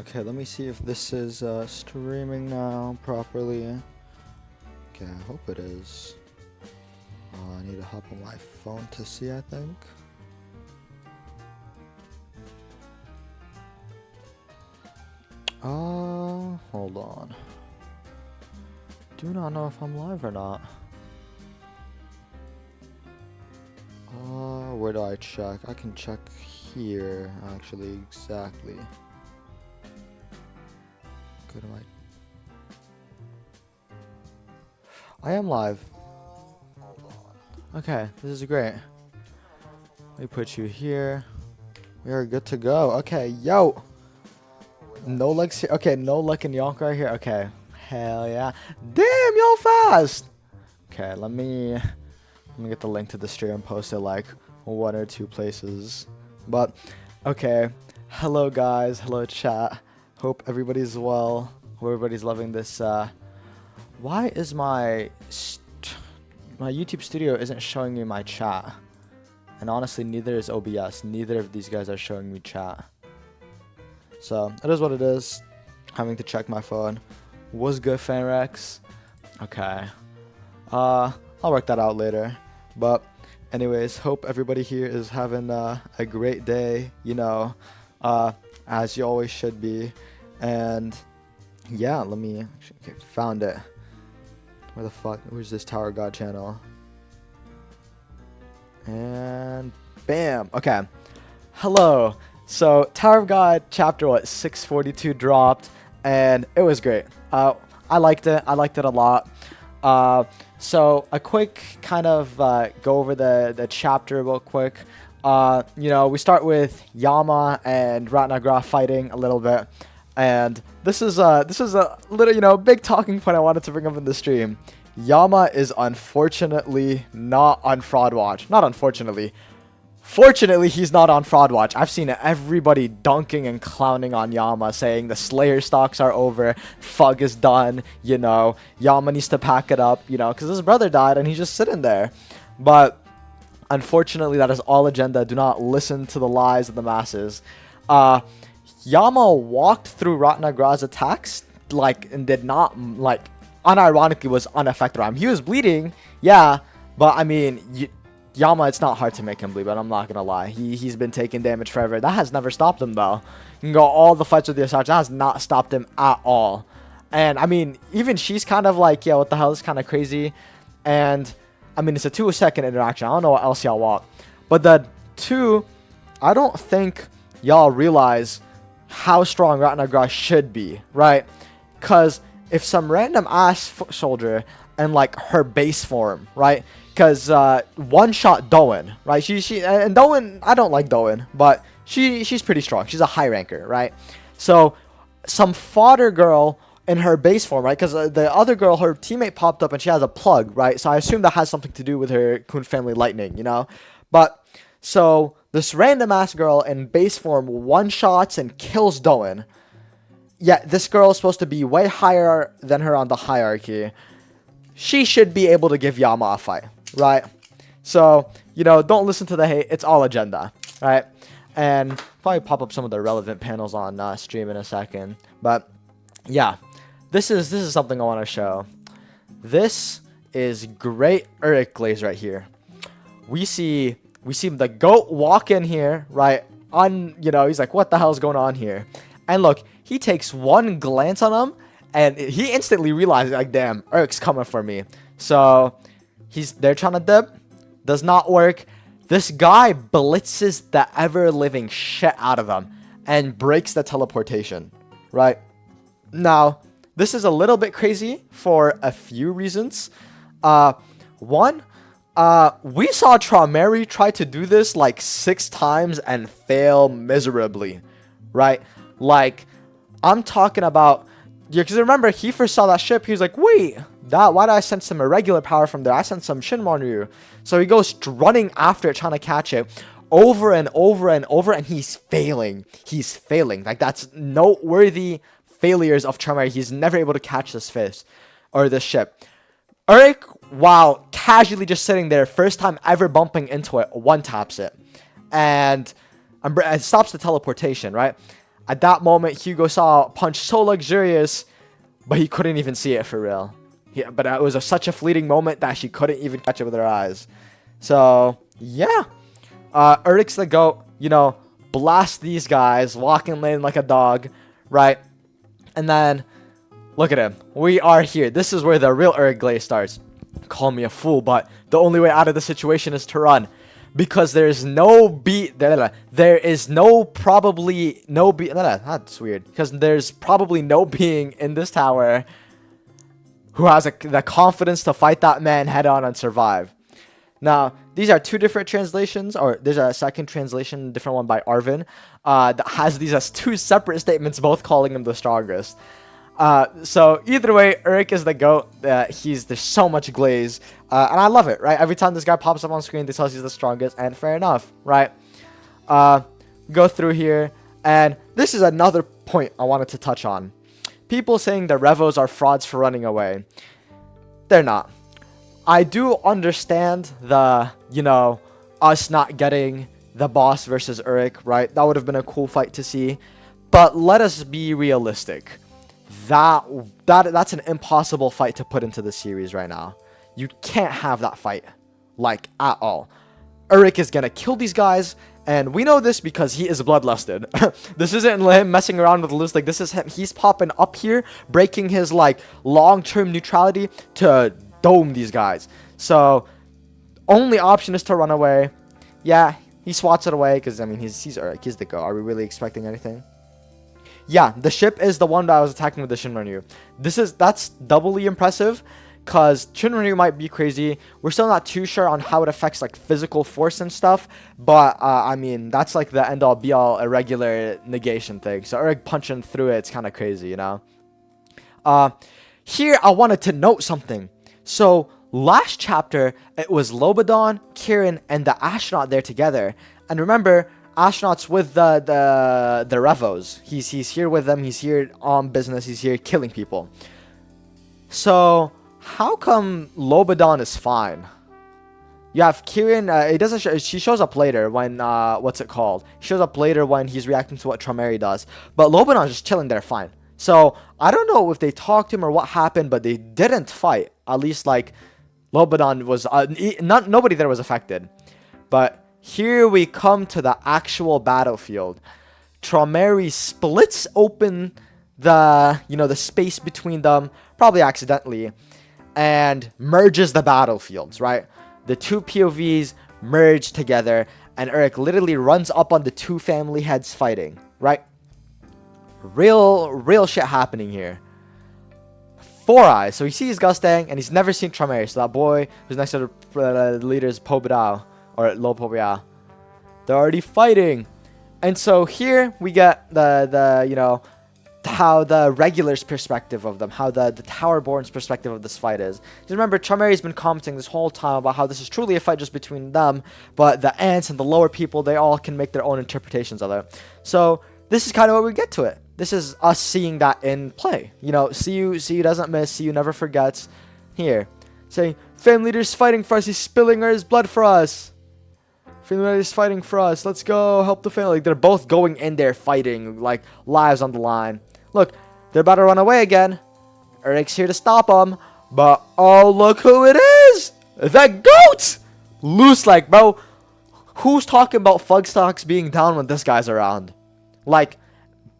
Okay, let me see if this is streaming now properly. Okay, I hope it is. I need to hop on my phone to see, I think. Hold on. Do not know if I'm live or not. Where do I check? I can check here, actually, exactly. Go to my... I am live. Okay, this is great. Let me put you here. We are good to go. Okay, yo! No legs here. Okay, no luck in Yonk right here. Okay. Hell yeah. Damn, y'all fast! Okay, let me get the link to the stream and post it like one or two places. But, okay. Hello, guys. Hello, chat. Hope everybody's well. Hope everybody's loving this. Why is my YouTube studio isn't showing me my chat? And honestly, neither is OBS. Neither of these guys are showing me chat. So, it is what it is. Having to check my phone. Was good, Fanrex? Okay. I'll work that out later. But, anyways, hope everybody here is having a great day. You know, as you always should be. And, yeah, let me... Okay, found it. Where the fuck? Where's this Tower God channel? And, bam! Okay. Hello. So, Tower of God chapter 642 dropped, and it was great. I liked it. I liked it a lot. So, a quick kind of go over the chapter real quick. You know, we start with Yama and Ratnagra fighting a little bit, and this is a little, you know, big talking point I wanted to bring up in the stream. Yama is unfortunately not on Fraud Watch. Not unfortunately. Fortunately, he's not on Fraud Watch. I've seen everybody dunking and clowning on Yama, saying the Slayer stocks are over, Fug is done, you know, Yama needs to pack it up, you know, because his brother died and he's just sitting there. But unfortunately, that is all agenda. Do not listen to the lies of the masses. Yama walked through Ratnagra's attacks, like, and did not, like, unironically was unaffected by him. He was bleeding, yeah, but I mean, Yama, it's not hard to make him bleed, but I'm not gonna lie. He's been taking damage forever. That has never stopped him, though. You can go all the fights with the Asarch. That has not stopped him at all. And, I mean, even she's kind of like, yeah, what the hell, is kind of crazy. And, I mean, it's a 2-second interaction. I don't know what else y'all want. But the two, I don't think y'all realize how strong Ratnagra should be, right? Because if some random ass foot soldier and, like, her base form, right? Because one-shot Doan, right? And Doan, I don't like Doan, but she's pretty strong. She's a high ranker, right? So some fodder girl in her base form, right? Because the other girl, her teammate popped up and she has a plug, right? So I assume that has something to do with her Kun family lightning, you know? But so this random ass girl in base form one-shots and kills Doan. Yeah, this girl is supposed to be way higher than her on the hierarchy. She should be able to give Yama a fight. Right, so, you know, don't listen to the hate. It's all agenda, right? And probably pop up some of the relevant panels on stream in a second. But yeah, this is something I want to show. This is great Uruk Glaze right here. We see the goat walk in here, right? You know, he's like, what the hell's going on here? And look, he takes one glance on him, and he instantly realizes, like, damn, Uruk's coming for me. So they're trying to dip. Does not work. This guy blitzes the ever-living shit out of him and breaks the teleportation, right? Now, this is a little bit crazy for a few reasons. One, we saw Traumeri try to do this like 6 times and fail miserably, right? Like, I'm talking about... Yeah, because remember, he first saw that ship, he was like, wait, why did I send some irregular power from there? I sent some Shinmonryu. So he goes running after it, trying to catch it, over and over and over, and he's failing. He's failing. Like, that's noteworthy failures of Traumeri. He's never able to catch this fish, or this ship. Uruk, while casually just sitting there, first time ever bumping into it, one-taps it. And it stops the teleportation, right? At that moment, Hugo saw a punch so luxurious, but he couldn't even see it for real. But it was such a fleeting moment that she couldn't even catch it with her eyes. So, yeah. Eric's the GOAT, blast these guys, walking lane like a dog, right? And then, look at him. We are here. This is where the real Eric Glaze starts. Call me a fool, but the only way out of the situation is to run. Because there's no beat. There is no probably no beat. That's weird. Because there's probably no being in this tower who has the confidence to fight that man head on and survive. Now, these are two different translations, or there's a second translation, different one by Arvin, that has these as two separate statements, both calling him the strongest. So either way, Eric is the GOAT. There's so much glaze, and I love it, right? Every time this guy pops up on screen, they tell us he's the strongest, and fair enough, right? Go through here, and this is another point I wanted to touch on. People saying the Revos are frauds for running away. They're not. I do understand the, us not getting the boss versus Eric, right? That would have been a cool fight to see, but let us be realistic. That's an impossible fight to put into the series right now. You can't have that fight, like, at all. Eric is gonna kill these guys, and we know this because he is bloodlusted. This isn't him messing around with loose, like, this is him. He's popping up here, breaking his, like, long-term neutrality to dome these guys. So, only option is to run away. Yeah, he swats it away, because, I mean, he's Eric. He's the GOAT. Are we really expecting anything? Yeah, the ship is the one that I was attacking with the Shinryu. That's doubly impressive, because Shinryu might be crazy. We're still not too sure on how it affects, like, physical force and stuff, but, I mean, that's, like, the end-all, be-all irregular negation thing. So Eric punching through it's kind of crazy, Here, I wanted to note something. So, last chapter, it was Lobadan, Kirin, and the astronaut there together. And remember, astronaut's with the Revos. He's here with them. He's here on business. He's here killing people. So, how come Lobadan is fine? You have Kirin. It doesn't. She shows up later when what's it called? She shows up later when he's reacting to what Traumerry does. But Lobadan's just chilling there, fine. So I don't know if they talked to him or what happened, but they didn't fight. At least like Lobadan was. Nobody there was affected. But here we come to the actual battlefield. Traumerry splits open the space between them, probably accidentally, and merges the battlefields, right? The two POVs merge together, and Eric literally runs up on the two family heads fighting, right? Real shit happening here. Four Eyes. So he sees Gustang, and he's never seen Traumerry. So that boy who's next to the leader is Pobedao, or Lo Pobedao. They're already fighting. And so here we get the how the regulars' perspective of them, how the Towerborn's perspective of this fight is. Just remember, Traumerry's been commenting this whole time about how this is truly a fight just between them, but the ants and the lower people, they all can make their own interpretations of it. So this is kind of where we get to it. This is us seeing that in play. See you doesn't miss, see you never forgets. Here, saying, family leader's fighting for us, he's spilling his blood for us. Family leader's fighting for us, let's go, help the family. Like, they're both going in there fighting, like, lives on the line. Look, they're about to run away again. Eric's here to stop them. But, oh, look who it is! The GOAT! Loose like, bro. Who's talking about Fugstocks being down when this guy's around? Like,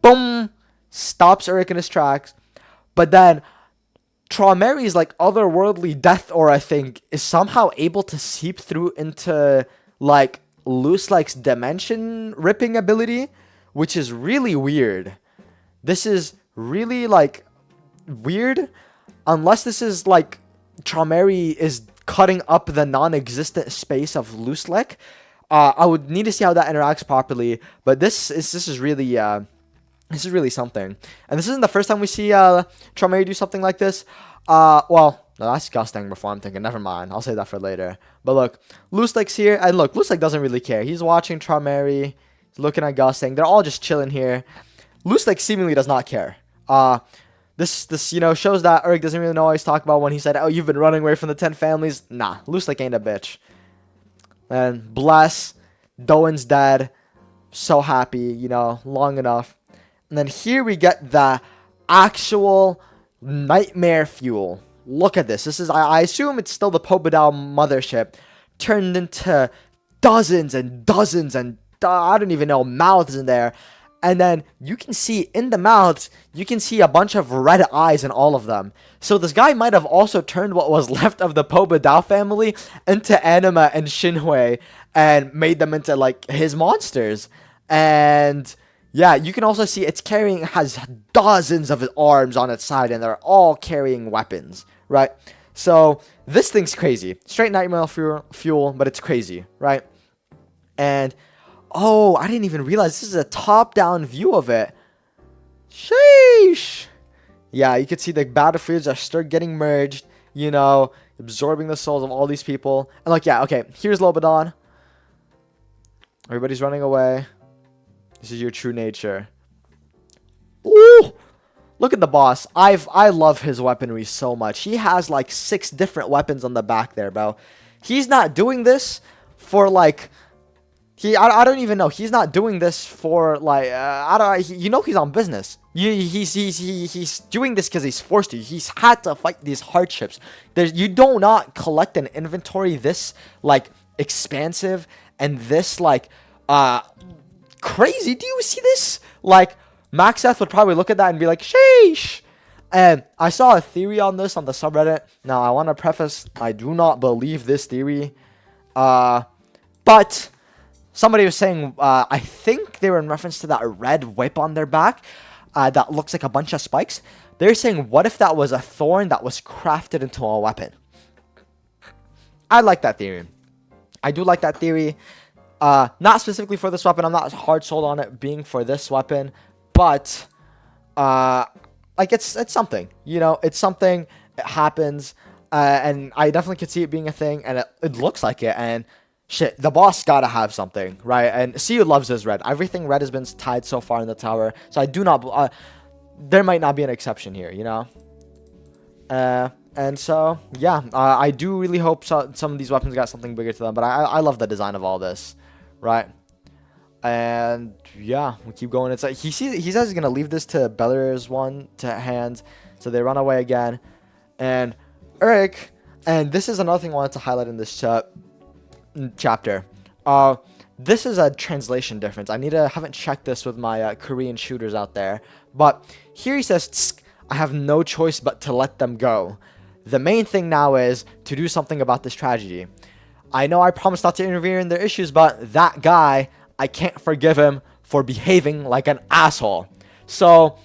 boom, stops Eric in his tracks. But then, Traumerry's, like, otherworldly death aura, I think, is somehow able to seep through into, like, Loose Like's dimension ripping ability, which is really weird. This is really, like, weird. Unless this is, like, Traumerry is cutting up the non-existent space of Loose Like. I would need to see how that interacts properly. But this is really something. And this isn't the first time we see Traumerry do something like this. Well, no, that's Gustang before, I'm thinking. Never mind. I'll save that for later. But look, Loose Like's here. And look, Loose Like doesn't really care. He's watching Traumerry. He's looking at Gustang. They're all just chilling here. Loose Like seemingly does not care. This shows that Eric doesn't really know what he's talking about when he said, oh, you've been running away from the 10 families. Nah, Loose Like ain't a bitch. And bless, Doan's dead. So happy, long enough. And then here we get the actual nightmare fuel. Look at this. This is, I assume it's still the Pobedal mothership turned into dozens and dozens and I don't even know, mouths in there. And then you can see in the mouths, you can see a bunch of red eyes in all of them. So this guy might have also turned what was left of the Pobedal family into Anima and Shinhui and made them into like his monsters. And yeah, you can also see has dozens of arms on its side and they're all carrying weapons, right? So this thing's crazy. Straight nightmare fuel, but it's crazy, right? And oh, I didn't even realize this is a top-down view of it. Sheesh. Yeah, you can see the battlefields are still getting merged, you know, absorbing the souls of all these people. And like, yeah, okay, here's Lobadan. Everybody's running away. This is your true nature. Ooh! Look at the boss. I love his weaponry so much. He has like 6 different weapons on the back there, bro. He's not doing this for like... I don't even know. He's not doing this for like you know he's on business. He's doing this because he's forced to. He's had to fight these hardships. You do not collect an inventory this like expansive and this like crazy. Do you see this? Like Maxeth would probably look at that and be like, sheesh. And I saw a theory on this on the subreddit. Now I want to preface, I do not believe this theory, but somebody was saying, I think they were in reference to that red whip on their back that looks like a bunch of spikes. They're saying, what if that was a thorn that was crafted into a weapon? I like that theory. I do like that theory. Not specifically for this weapon. I'm not hard sold on it being for this weapon. But, like, it's something. You know, it's something. It happens. And I definitely could see it being a thing. And it looks like it. And shit, the boss gotta have something, right? And Siyu loves his red. Everything red has been tied so far in the tower. So I do not... there might not be an exception here, you know? And so, yeah. I do really hope some of these weapons got something bigger to them. But I love the design of all this, right? And, yeah. We keep going. It's like he says he's gonna leave this to Beliar's one to hand. So they run away again. And Eric... And this is another thing I wanted to highlight in this chapter. This is a translation difference. I haven't checked this with my Korean shooters out there, but here he says, I have no choice but to let them go. The main thing now is to do something about this tragedy. I know I promised not to interfere in their issues, but that guy, I can't forgive him for behaving like an asshole. So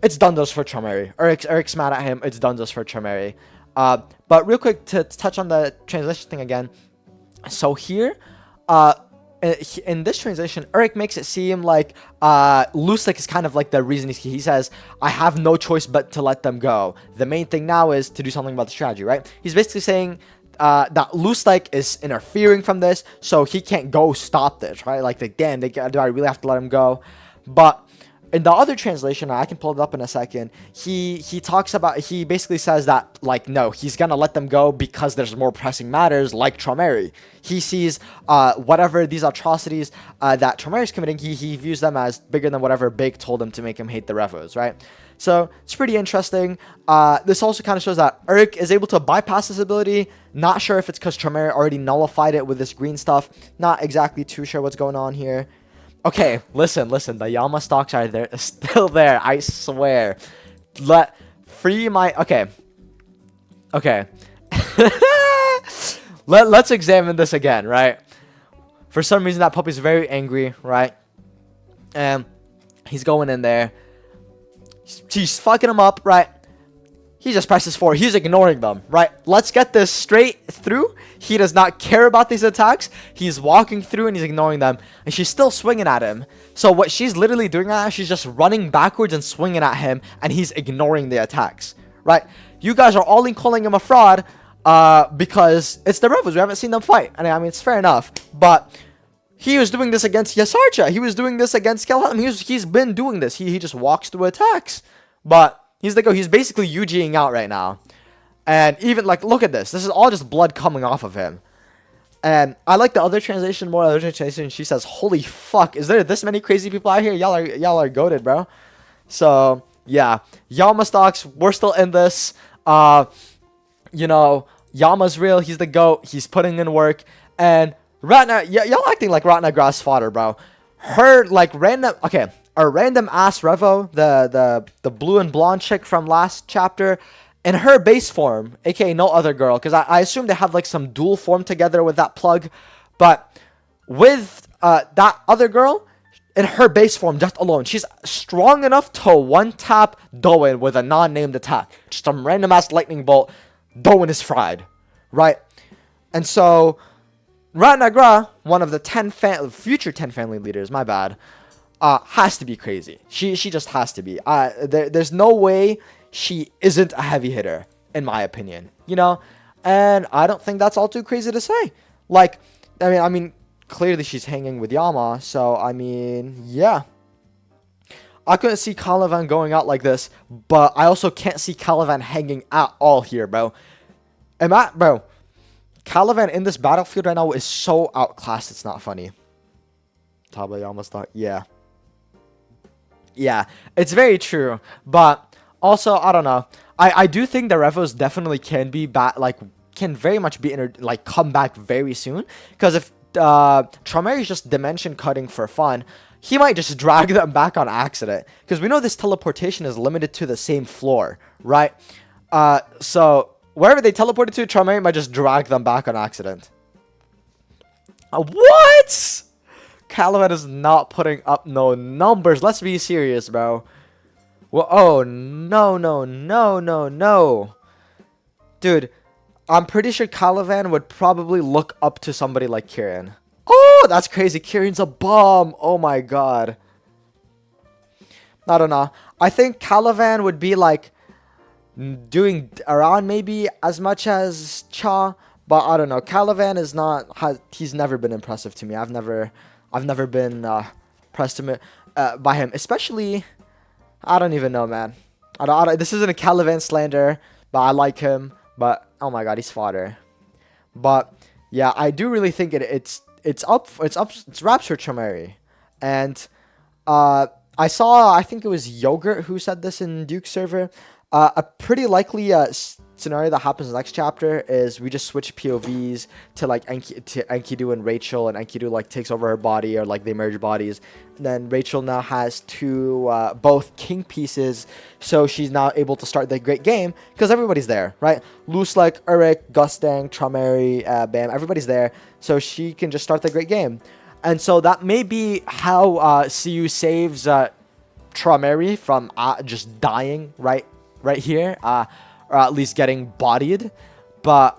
it's Dundos for Chomeri. Eric's mad at him. It's Dundos for Chomeri. But real quick to touch on the translation thing again. So here, in this translation, Eric makes it seem like Lustig is kind of like the reason he says, I have no choice but to let them go. The main thing now is to do something about the strategy, right? He's basically saying that Lustig is interfering from this, so he can't go stop this, right? Like, again, do I really have to let him go? But in the other translation, I can pull it up in a second, he basically says that, like, no, he's gonna let them go because there's more pressing matters, like Chomeri. He sees whatever these atrocities that Chomeri is committing, he views them as bigger than whatever Big told him to make him hate the Revos, right? So it's pretty interesting. This also kind of shows that Urk is able to bypass this ability. Not sure if it's because Chomeri already nullified it with this green stuff. Not exactly too sure what's going on here. Okay, listen. The Yama stocks are there, still there. I swear. Okay. Let's examine this again, right? For some reason, that puppy's very angry, right? And he's going in there. He's fucking him up, right? He just presses forward. He's ignoring them, right? Let's get this straight through. He does not care about these attacks. He's walking through and he's ignoring them. And she's still swinging at him. So what she's literally doing right now, she's just running backwards and swinging at him. And he's ignoring the attacks, right? You guys are all calling him a fraud because it's the Revos. We haven't seen them fight. And I mean, it's fair enough. But he was doing this against Yasarcha. He was doing this against Kelham. He's been doing this. He just walks through attacks. But he's basically Yujiing out right now. And even, like, look at this. This is all just blood coming off of him. And I like the other translation more. Other translation, she says, "Holy fuck, is there this many crazy people out here? Y'all are goated, bro." So yeah, Yama stocks. We're still in this. You know, Yama's real. He's the GOAT. He's putting in work. And Ratna, y'all acting like Ratna grass fodder, bro. Her like random. Okay, a random ass Revo, the blue and blonde chick from last chapter. In her base form, aka no other girl, because I assume they have like some dual form together with that plug, but with that other girl, in her base form just alone, she's strong enough to one tap Doan with a non-named attack. Just some random ass lightning bolt, Doan is fried, right? And so Ratnagra, one of the future 10 family leaders, my bad, has to be crazy. She just has to be. There's no way she isn't a heavy hitter, in my opinion, you know? And I don't think that's all too crazy to say. Like, I mean, clearly she's hanging with Yama, so, I mean, yeah. I couldn't see Calivan going out like this, but I also can't see Calivan hanging at all here, bro. Bro, Calivan in this battlefield right now is so outclassed, it's not funny. Tabayama stock, yeah. Yeah, it's very true, but also, I don't know. I do think the Revos definitely can be back, like, can very much be, come back very soon. Because if Traumer's just dimension cutting for fun, he might just drag them back on accident. Because we know this teleportation is limited to the same floor, right? So, wherever they teleported to, Traumer might just drag them back on accident. What? Caliban is not putting up no numbers. Let's be serious, bro. Well, oh, no. Dude, I'm pretty sure Caliban would probably look up to somebody like Kirin. Oh, that's crazy. Kirin's a bomb. Oh my god. I don't know. I think Caliban would be like doing around maybe as much as Cha, but I don't know. Caliban is not, he's never been impressive to me. I've never been impressed by him, especially, I don't even know, man. This isn't a Caliban slander, but I like him. But oh my god, he's fodder. But yeah, I do really think it's raps for Traumer. And I think it was Yogurt who said this in Duke's server. A pretty likely scenario that happens next chapter is we just switch POVs to like Enkidu and Rachel, and Enkidu like takes over her body, or like they merge bodies. And then Rachel now has both king pieces, so she's now able to start the great game because everybody's there, right? Lusek, Uruk, Gustang, Traumer, Bam, everybody's there, so she can just start the great game. And so that may be how CU saves Traumer from just dying right here, or at least getting bodied. But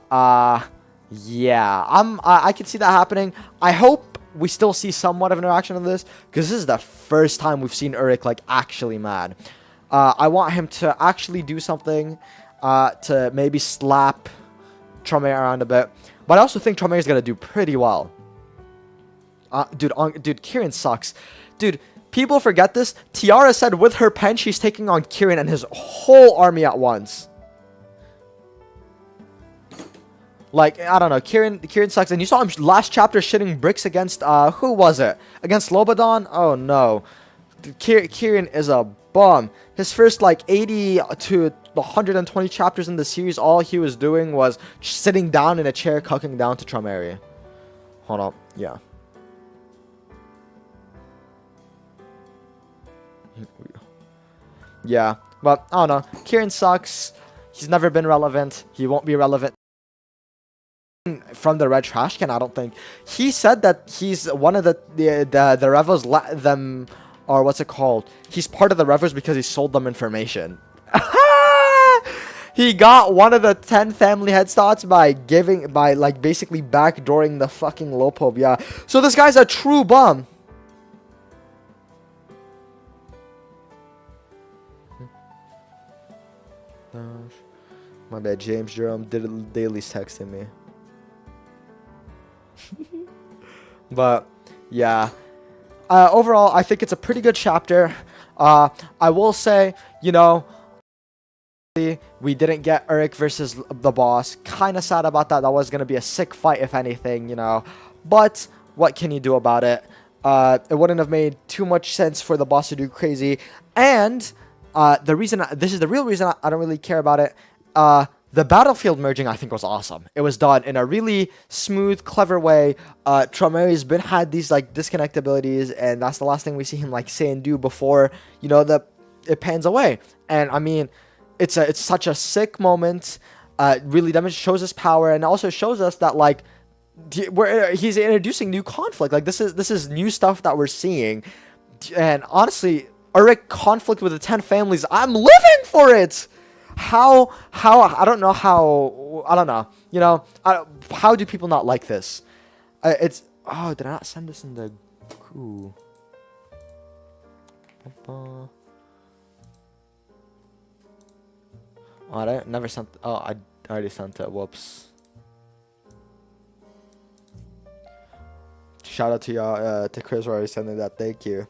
yeah, I can see that happening. I hope we still see somewhat of an interaction of this, because this is the first time we've seen Uruk like actually mad. I want him to actually do something to maybe slap Traumer around a bit, but I also think Traumer is gonna do pretty well. Dude, Kirin sucks. Dude, people forget this. Tiara said with her pen, she's taking on Kirin and his whole army at once. Like, I don't know, Kirin sucks. And you saw him last chapter shitting bricks against, who was it? Against Lobodon? Oh, no. Kirin is a bum. His first, like, 80 to 120 chapters in the series, all he was doing was sitting down in a chair, cucking down to Traumer. Hold on. Yeah. Yeah. But, I don't know. Kirin sucks. He's never been relevant. He won't be relevant from the red trash can. I don't think he said that he's one of the Revos let them, or what's it called, he's part of the Revos because he sold them information. He got one of the 10 family headstarts by basically backdooring the fucking Lopob. Yeah, so this guy's a true bum. My bad, James Jerome Daly's texting me. But yeah, overall I think it's a pretty good chapter. I will say, you know, We didn't get Eric versus the boss. Kind of sad about that. That was going to be a sick fight, if anything, you know. But what can you do about it? It wouldn't have made too much sense for the boss to do crazy. And this is the real reason I don't really care about it. The battlefield merging, I think, was awesome. It was done in a really smooth, clever way. Traumary's had these like disconnect abilities, and that's the last thing we see him like say and do before, you know, it pans away. And I mean, it's such a sick moment. Really shows his power, and also shows us that like he's introducing new conflict. Like this is new stuff that we're seeing. And honestly, Eric conflict with the 10 families, I'm living for it. How I don't know how, I don't know, you know, how do people not like this? Did I not send this in the crew? Oh, I never sent. Oh, I already sent it. Whoops. Shout out to y'all, to Chris for already sending that. Thank you.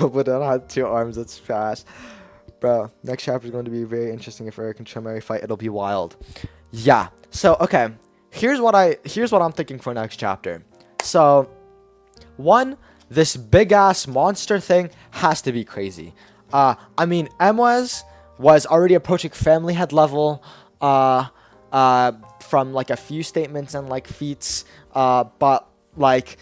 Robot had 2 arms. That's fast, bro. Next chapter is going to be very interesting. If Eric and Traumery fight, it'll be wild. Yeah. So okay, here's what I'm thinking for next chapter. So, 1, this big ass monster thing has to be crazy. I mean, Emwes was already approaching family head level. From like a few statements and like feats. But like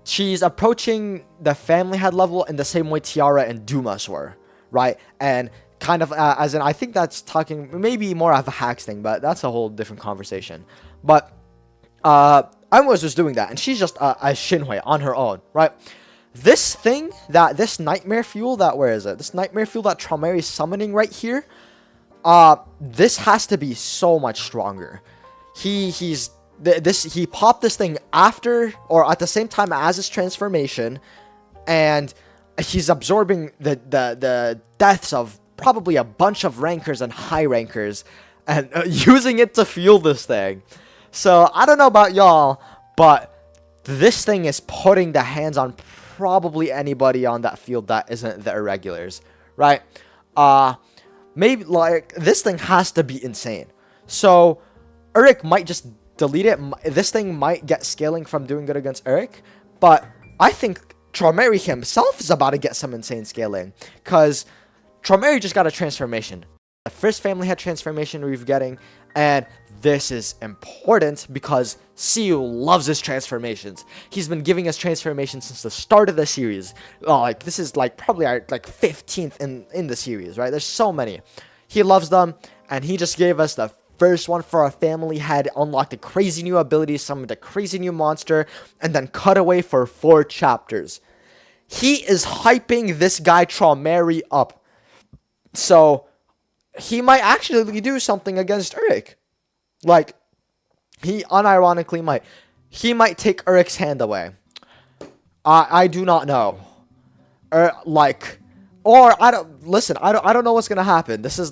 she's approaching the family head level in the same way Tiara and Dumas were, right? And kind of as in, I think that's talking maybe more of a hacks thing, but that's a whole different conversation. But I was just doing that, and she's just a Shinhui on her own, right? This thing this nightmare fuel where is it? This nightmare fuel that Traumery is summoning right here. This has to be so much stronger. He popped this thing after or at the same time as his transformation, and he's absorbing the deaths of probably a bunch of rankers and high rankers, and using it to fuel this thing. So I don't know about y'all, but this thing is putting the hands on probably anybody on that field that isn't the irregulars, right? Maybe like this thing has to be insane. So Eric might just delete it. This thing might get scaling from doing good against Eric, but I think Traumery himself is about to get some insane scaling, because Traumery just got a transformation. The first family head transformation we've getting, and this is important because Siu loves his transformations. He's been giving us transformations since the start of the series. Like this is like probably our like 15th in the series, right? There's so many. He loves them, and he just gave us the first one for our family head, unlocked a crazy new ability, summoned a crazy new monster, and then cut away for 4 chapters. He is hyping this guy Traumery up. So he might actually do something against Eric. Like, he unironically might. He might take Eric's hand away. I do not know. Or I don't know what's gonna happen. This is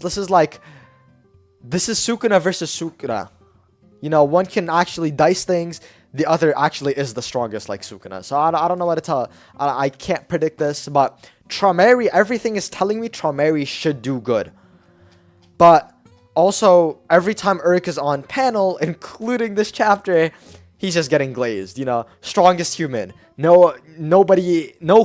Sukuna versus Sukuna. You know, one can actually dice things. The other actually is the strongest, like Sukuna. So I don't know what to tell. I can't predict this, but Traumery, everything is telling me Traumery should do good. But also, every time Eric is on panel, including this chapter, he's just getting glazed, you know. Strongest human. No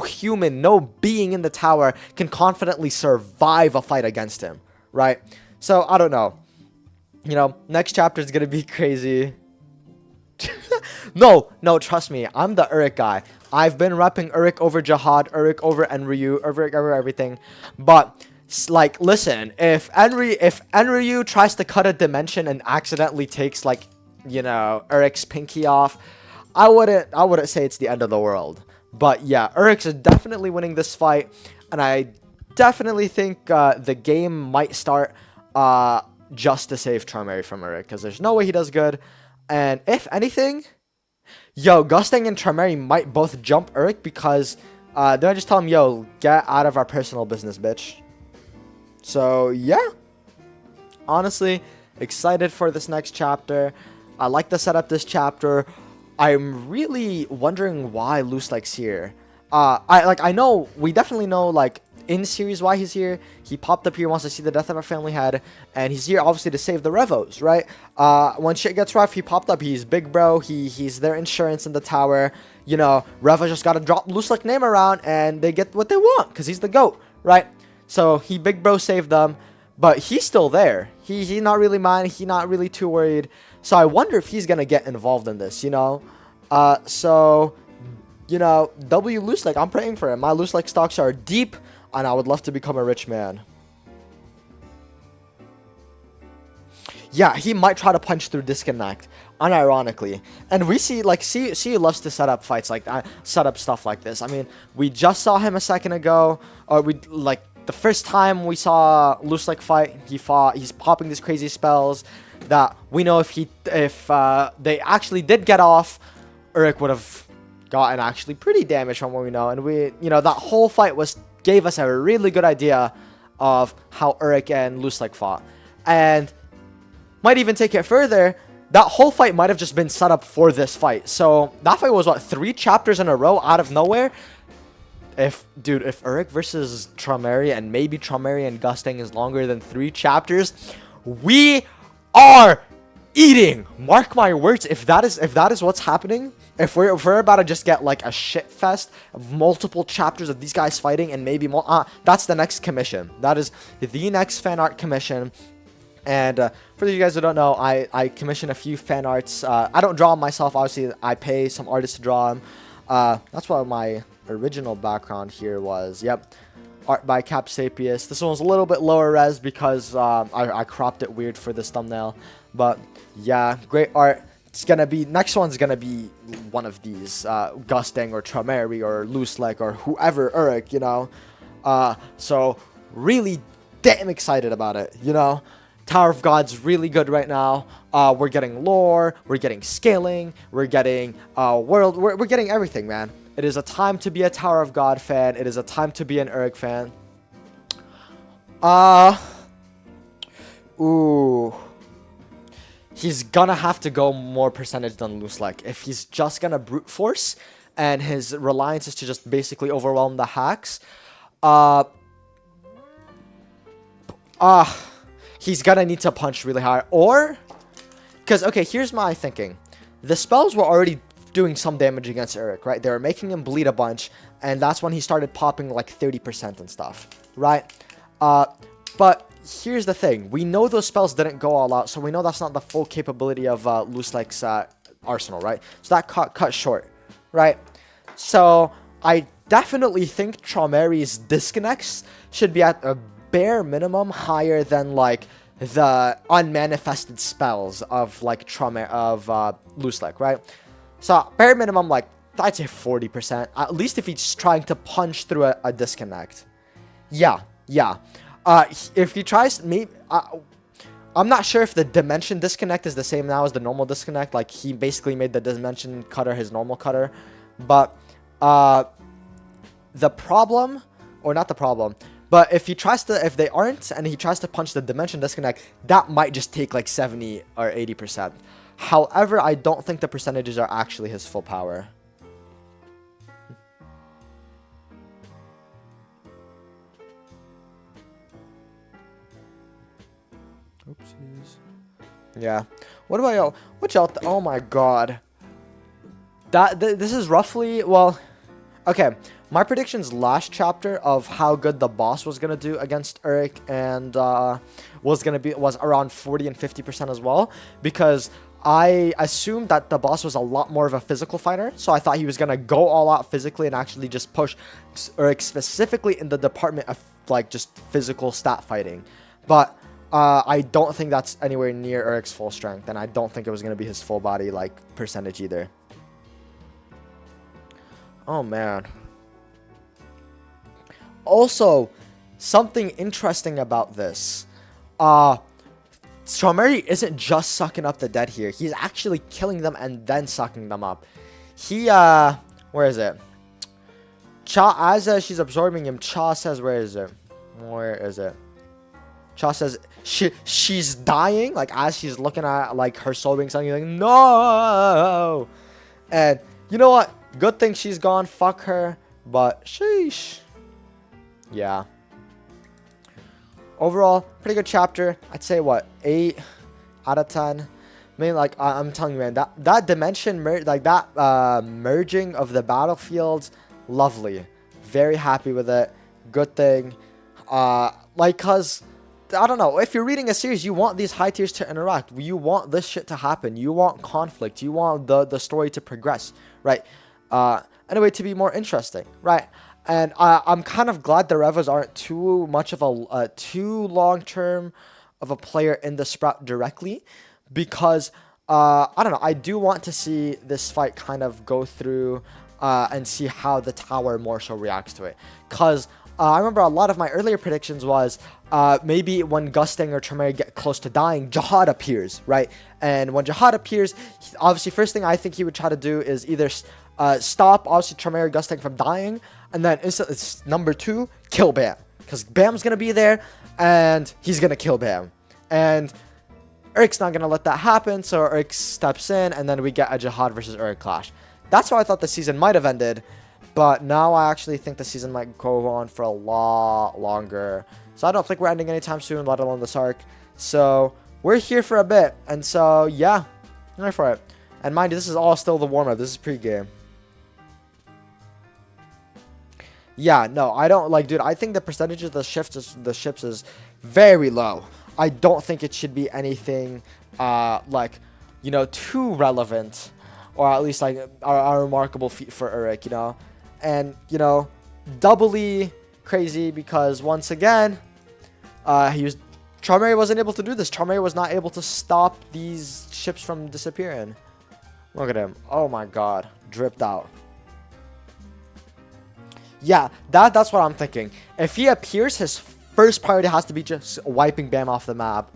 human, no being in the tower can confidently survive a fight against him, right? So, I don't know. You know, next chapter is gonna be crazy. No, trust me. I'm the Eric guy. I've been repping Eric over Jihad, Eric over Enryu, Eric over everything. But like, listen, if Enryu tries to cut a dimension and accidentally takes, like, you know, Eric's pinky off, I wouldn't say it's the end of the world. But yeah, Eric's definitely winning this fight, and I definitely think the game might start just to save Traumery from Eric, because there's no way he does good. And if anything, Gustang and Traumery might both jump Eric, because then I just tell him, yo, get out of our personal business, bitch. So yeah, honestly, excited for this next chapter. I like the setup this chapter. I'm really wondering why Loose Like's here. I know, we definitely know, like, in series why he's here. He popped up here, wants to see the death of a family head, and he's here obviously to save the Revos, right? When shit gets rough, he popped up. He's big bro. He's their insurance in the tower. You know, Revo just gotta drop Lusek name around, and they get what they want because he's the GOAT, right? So he big bro saved them, but he's still there. He not really mind. He not really too worried. So I wonder if he's gonna get involved in this, you know? So, you know, W Lusek, I'm praying for him. My Lusek stocks are deep, and I would love to become a rich man. Yeah, he might try to punch through disconnect, unironically. And we see, like, CU loves to set up fights like that, set up stuff like this. I mean, we just saw him a second ago, or the first time we saw Lusek fight, he's popping these crazy spells that we know if they actually did get off, Uruk would have gotten actually pretty damaged from what we know. And that whole fight gave us a really good idea of how Uruk and Lusek fought. And might even take it further, that whole fight might have just been set up for this fight. So that fight was, what, 3 chapters in a row out of nowhere? If Uruk versus Traumerry, and maybe Traumerry and Gusting is longer than 3 chapters, we are eating. Mark my words. If that is what's happening, if we're about to just get like a shit fest of multiple chapters of these guys fighting, and maybe more, that's the next commission. That is the next fan art commission. And for you guys who don't know, I commission a few fan arts. I don't draw them myself. Obviously, I pay some artists to draw them. That's what my original background here was. Yep, art by Capsapius. This one was a little bit lower res because I cropped it weird for this thumbnail. But yeah, great art. It's gonna be, next one's gonna be one of these, Gusting or Traumerry or Lusek or whoever, Uruk, you know. So really damn excited about it, you know. Tower of God's really good right now. We're getting lore, we're getting scaling, we're getting world, we're getting everything, man. It is a time to be a Tower of God fan. It is a time to be an Uruk fan. Ooh. He's gonna have to go more percentage than Lusek. If he's just gonna brute force, and his reliance is to just basically overwhelm the hacks, he's gonna need to punch really hard. Or, because, okay, here's my thinking. The spells were already doing some damage against Uruk, right? They were making him bleed a bunch, and that's when he started popping like 30% and stuff, right? But here's the thing. We know those spells didn't go all out, so we know that's not the full capability of Lusek's arsenal, right? So that cut short, right? So I definitely think Traumerry's disconnects should be at a bare minimum higher than like the unmanifested spells of like Lusek, right? So bare minimum, like I'd say 40%, at least if he's trying to punch through a disconnect. Yeah. If he tries, maybe I'm not sure if the dimension disconnect is the same now as the normal disconnect. Like he basically made the dimension cutter his normal cutter, but the problem, or not the problem, but if they aren't, and he tries to punch the dimension disconnect, that might just take like 70 or 80%. However, I don't think the percentages are actually his full power. Oopsies. Yeah. What about y'all? What y'all? Oh my god. This is roughly, well, okay. My predictions last chapter of how good the boss was gonna do against Uruk and was around 40 and 50% as well, because I assumed that the boss was a lot more of a physical fighter, so I thought he was gonna go all out physically and actually just push Uruk specifically in the department of like just physical stat fighting. But I don't think that's anywhere near Uruk's full strength, and I don't think it was gonna be his full body like percentage either. Oh man. Also, something interesting about this. Traumerry isn't just sucking up the dead here. He's actually killing them and then sucking them up. He, where is it? Cha, as she's absorbing him, Cha says, where is it? Where is it? Cha says, she's dying, like, as she's looking at, like, her soul being something, like, no! And, you know what? Good thing she's gone, fuck her, but sheesh. Yeah. overall, pretty good chapter. I'd say what, 8 out of 10. I mean, like I'm telling you, man, that dimension merging of the battlefields, lovely. Very happy with it. Good thing. Like, cause I don't know, if you're reading a series, you want these high tiers to interact. You want this shit to happen. You want conflict. You want the story to progress, right? Anyway, to be more interesting, right? And I'm kind of glad the Revas aren't too much of a too long term of a player in the Sprout directly, because I don't know. I do want to see this fight kind of go through and see how the tower more so reacts to it, because I remember a lot of my earlier predictions was maybe when Gustang or Tremere get close to dying, Jahad appears, right? And when Jahad appears, obviously, first thing I think he would try to do is either stop, obviously, Tremere Gustang from dying, and then instantly, number 2, kill Bam. Because Bam's going to be there, and he's going to kill Bam. And Eric's not going to let that happen, so Eric steps in, and then we get a Jahad versus Eric clash. That's how I thought the season might have ended. But now I actually think the season might go on for a lot longer. So I don't think we're ending anytime soon, let alone this arc. So we're here for a bit. And so, yeah, I'm ready for it. And mind you, this is all still the warm-up. This is pre-game. Yeah, no, I don't, like, dude, I think the percentage of the ships is very low. I don't think it should be anything, like, you know, too relevant. Or at least, like, a remarkable feat for Eric, you know. And, you know, doubly crazy because, once again, Charmary wasn't able to do this. Charmary was not able to stop these ships from disappearing. Look at him. Oh, my God. Dripped out. Yeah, that's what I'm thinking. If he appears, his first priority has to be just wiping Bam off the map.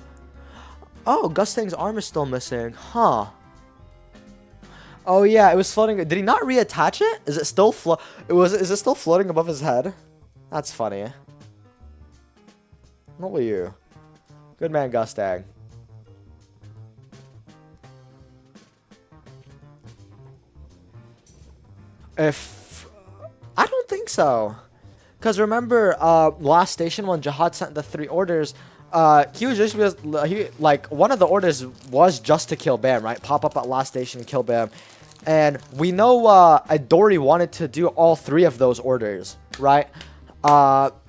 Oh, Gustang's arm is still missing. Huh. Oh yeah, it was floating. Did he not reattach it? Is it still is it still floating above his head? That's funny. What were you? Good man, Gustang. I don't think so. Cause remember, last station when Jahad sent the 3 orders, one of the orders was just to kill Bam, right? Pop up at last station and kill Bam. And we know Adori wanted to do all 3 of those orders, right?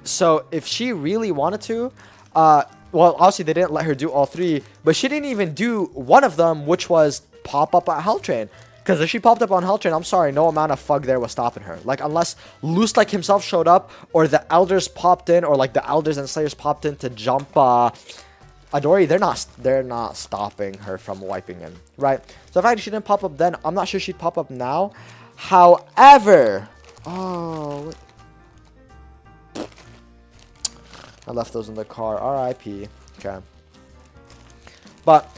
So if she really wanted to, well, obviously they didn't let her do all 3, but she didn't even do one of them, which was pop up at Helltrain. Because if she popped up on Helltrain, I'm sorry, no amount of fug there was stopping her. Like, unless Lustek himself showed up, or the Elders popped in, or like the Elders and Slayers popped in to jump Adori, they're not stopping her from wiping him, right? So the fact she didn't pop up then, I'm not sure she'd pop up now. However, oh, I left those in the car. R.I.P. Okay. But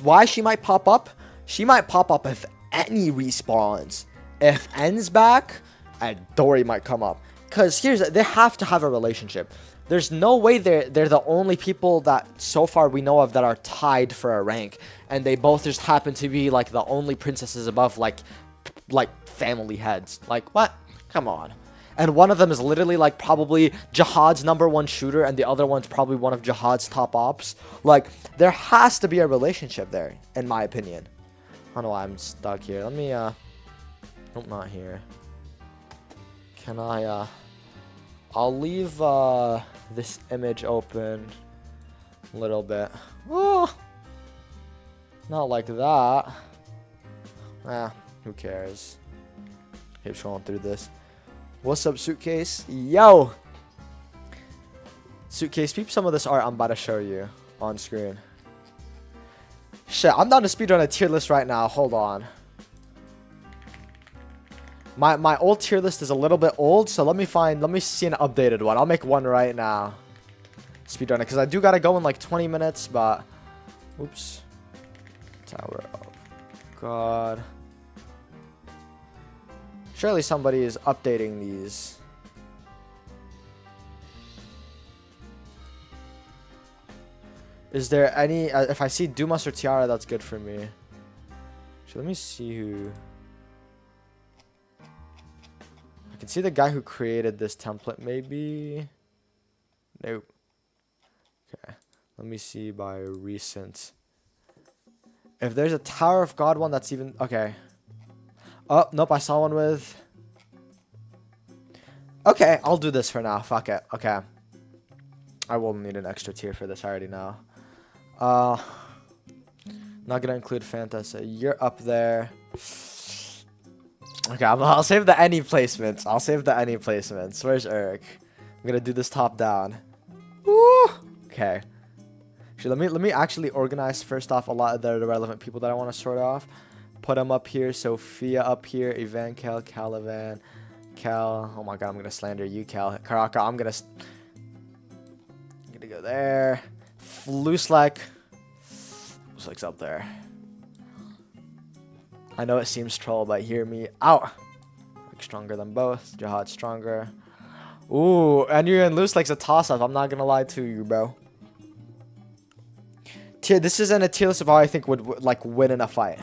why she might pop up? She might pop up if any respawns. If N's back, Adori might come up. Because they have to have a relationship. There's no way they're the only people that so far we know of that are tied for a rank, and they both just happen to be like the only princesses above like family heads. Like, what? Come on. And one of them is literally like probably Jahad's #1 shooter, and the other one's probably one of Jahad's top ops. Like, there has to be a relationship there, in my opinion. I don't know why I'm stuck here. Let me nope, not here. Can I I'll leave this image open a little bit. Oh, not like that. Who cares? Keep scrolling through this. What's up, Suitcase? Yo! Suitcase, peep some of this art I'm about to show you on screen. Shit, I'm down to speedrun a tier list right now. Hold on. My old tier list is a little bit old, so let me see an updated one. I'll make one right now. Speedrun it, because I do gotta go in like 20 minutes, but... Oops. Tower of God. Surely somebody is updating these. Is there any... if I see Dumas or Tiara, that's good for me. Actually, let me see who... I can see the guy who created this template, maybe. Nope. Okay. Let me see by recent. If there's a Tower of God one that's even... Okay. Oh, nope. I saw one with... Okay, I'll do this for now. Fuck it. Okay. I will need an extra tier for this. I already know. Not gonna include Fantasy. You're up there. Okay, I'll save the any placements. I'll save the any placements. Where's Eric? I'm gonna do this top down. Woo! Okay. Actually, let me actually organize first off a lot of the relevant people that I want to sort off. Put them up here. Sophia up here. Ivan, Cal, Calivan, Cal. Oh my god, I'm gonna slander you, Cal. Karaka, I'm gonna go there. Fluslek. Fluslek's up there. I know it seems troll, but hear me out. Like stronger than both. Jihad stronger. Ooh, and you and Luslek's a toss-up. I'm not gonna lie to you, bro. This isn't a tier list of how I think would like win in a fight.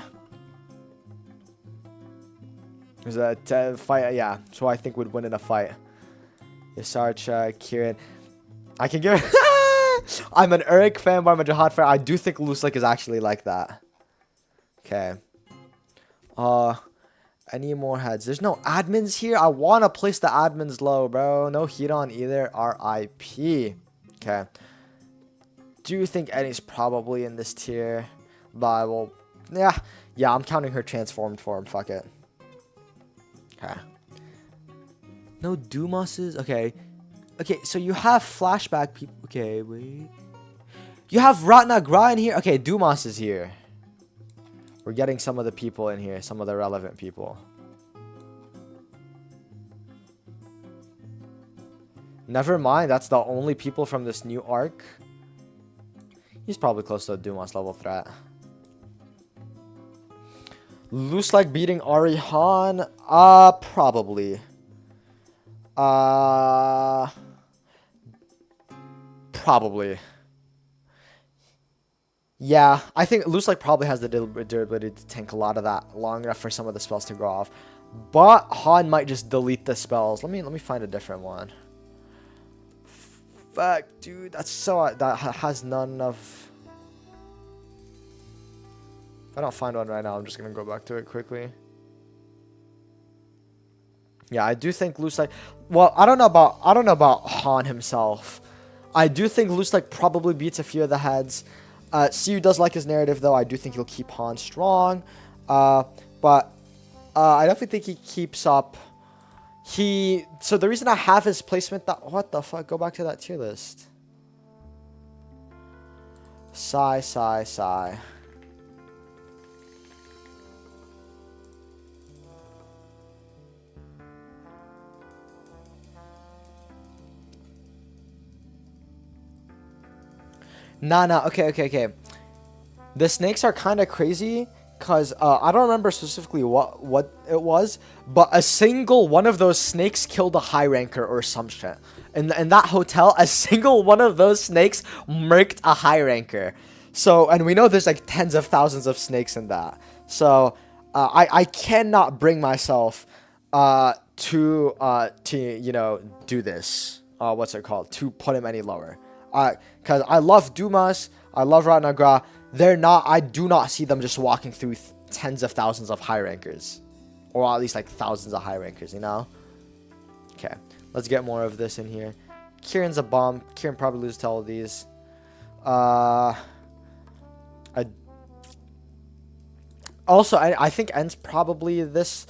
There's a fight, yeah. So I think would win in a fight. Yasarcha, Kieran. I can give it. I'm an Eric fan, but I'm a Jihad fan. I do think Luslek is actually like that. Okay. Any more heads? There's no admins here. I want to place the admins low, bro. No heat on either. RIP. Okay. Do you think Eddie's probably in this tier? But I will... Yeah, I'm counting her transformed form. Fuck it. Okay. No Dumases? Okay. Okay, so you have flashback people. Okay, wait. You have Ratnagra in here? Okay, Dumas is here. We're getting some of the people in here. Some of the relevant people. Never mind. That's the only people from this new arc. He's probably close to a Dumas level threat. Luslek beating Arihan? Probably. Probably. Yeah, I think Luslek probably has the durability to tank a lot of that long enough for some of the spells to go off. But Han might just delete the spells. Let me find a different one. Fuck, dude, that's so... That has none of... If I don't find one right now, I'm just gonna go back to it quickly. Yeah, I do think Luslek... Well, I don't know about Han himself. I do think Luslek probably beats a few of the heads. Siu does like his narrative, though. I do think he'll keep Han strong. But I definitely think he keeps up... So the reason I have his placement... What the fuck? Go back to that tier list. Sigh. Nah. Okay. The snakes are kind of crazy because I don't remember specifically what it was, but a single one of those snakes killed a high ranker or some shit. In that hotel, a single one of those snakes murked a high ranker. So, and we know there's like tens of thousands of snakes in that. So, I cannot bring myself to you know, do this. What's it called? To put him any lower. Because I love Dumas, I love Ratnagra. I do not see them just walking through tens of thousands of high rankers. Or at least like thousands of high rankers, you know? Okay, let's get more of this in here. Kieran's a bomb. Kieran probably loses to all of these. I think N's probably this...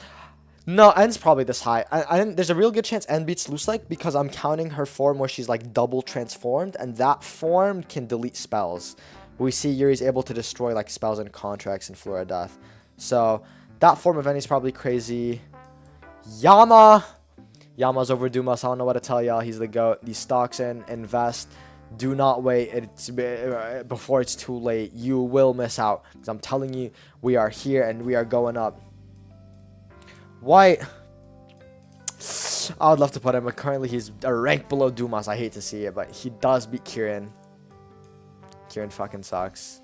No, N's probably this high. There's a real good chance N beats Luslek because I'm counting her form where she's like double transformed, and that form can delete spells. We see Yuri's able to destroy like spells and contracts in Flora Death. So that form of N is probably crazy. Yama's over Dumas. I don't know what to tell y'all. He's the GOAT. These stocks invest. Do not wait before it's too late. You will miss out. Because I'm telling you, we are here and we are going up. White. I would love to put him, but currently he's a rank below Dumas. I hate to see it, but he does beat Kieran. Kieran fucking sucks.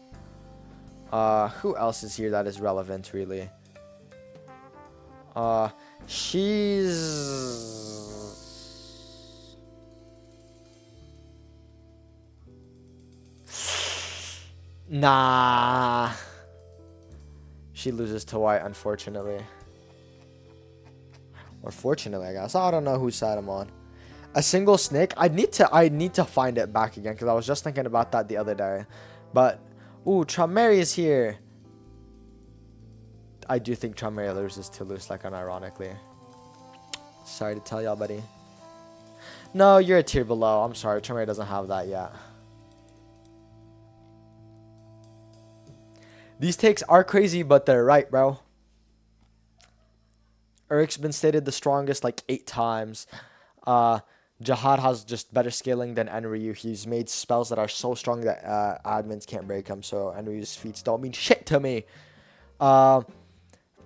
Who else is here that is relevant, really? She's... Nah. She loses to white, unfortunately. Or fortunately, I guess. I don't know whose side I'm on. A single snake. I need to find it back again because I was just thinking about that the other day. But ooh, Trumeri is here. I do think Trumeri loses to Lusleck unironically. Sorry to tell y'all, buddy. No, you're a tier below. I'm sorry, Trumeri doesn't have that yet. These takes are crazy, but they're right, bro. Urik's been stated the strongest like 8 times. Jihad has just better scaling than Enryu. He's made spells that are so strong that admins can't break them. So Enryu's feats don't mean shit to me.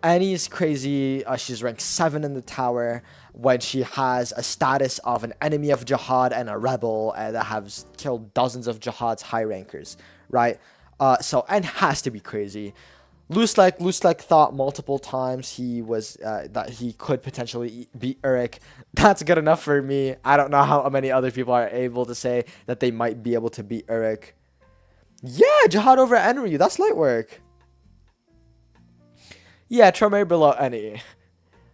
Annie's crazy. She's ranked 7 in the tower when she has a status of an enemy of Jihad and a rebel that have killed dozens of Jihad's high rankers, right? So N has to be crazy. Lusleck thought multiple times he was that he could potentially beat Urik. That's good enough for me. I don't know how many other people are able to say that they might be able to beat Urik. Yeah, Jihad over Enryu. That's light work. Yeah, Trumeri below any.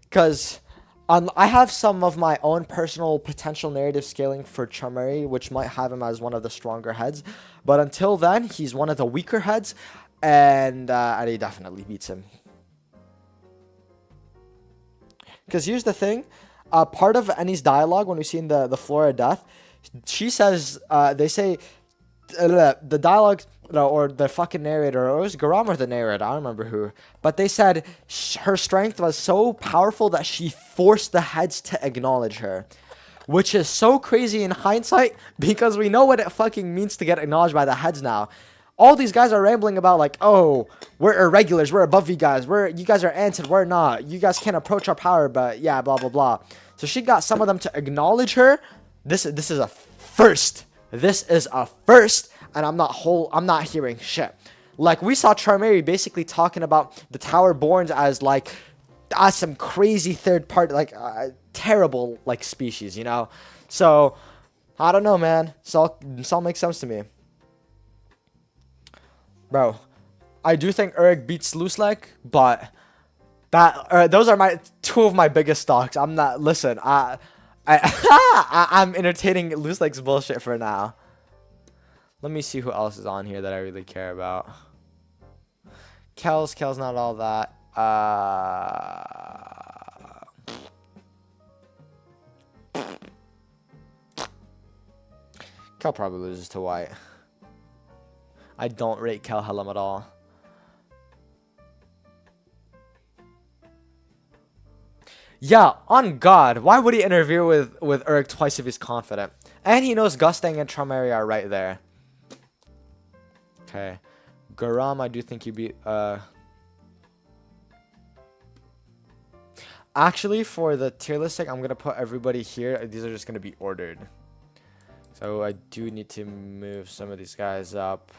Because I have some of my own personal potential narrative scaling for Trumeri, which might have him as one of the stronger heads. But until then, he's one of the weaker heads. And he definitely beats him. Because here's the thing. Part of Annie's dialogue, when we see in the Floor of Death, she says, they say, the dialogue, or the fucking narrator, or it was Garam or the narrator, I don't remember who, but they said her strength was so powerful that she forced the heads to acknowledge her. Which is so crazy in hindsight, because we know what it fucking means to get acknowledged by the heads now. All these guys are rambling about like, oh, we're irregulars, we're above you guys, you guys are ants and we're not. You guys can't approach our power, but yeah, blah blah blah. So she got some of them to acknowledge her. This is a first. This is a first, and I'm not hearing shit. Like we saw Trumeri basically talking about the Tower Borns as like some crazy third party, like terrible like species, you know. So I don't know, man. This all makes sense to me. Bro, I do think Urik beats Lusleck, but those are two of my biggest stocks. I'm not. Listen, I'm entertaining Lusleck's bullshit for now. Let me see who else is on here that I really care about. Kel's not all that. Kel probably loses to White. I don't rate Kel Hellam at all. Yeah, on God, why would he interfere with Urik twice if he's confident? And he knows Gustang and Trumeri are right there. Okay. Garam, I do think you beat... Actually, for the tier listing, I'm going to put everybody here. These are just going to be ordered. So I do need to move some of these guys up.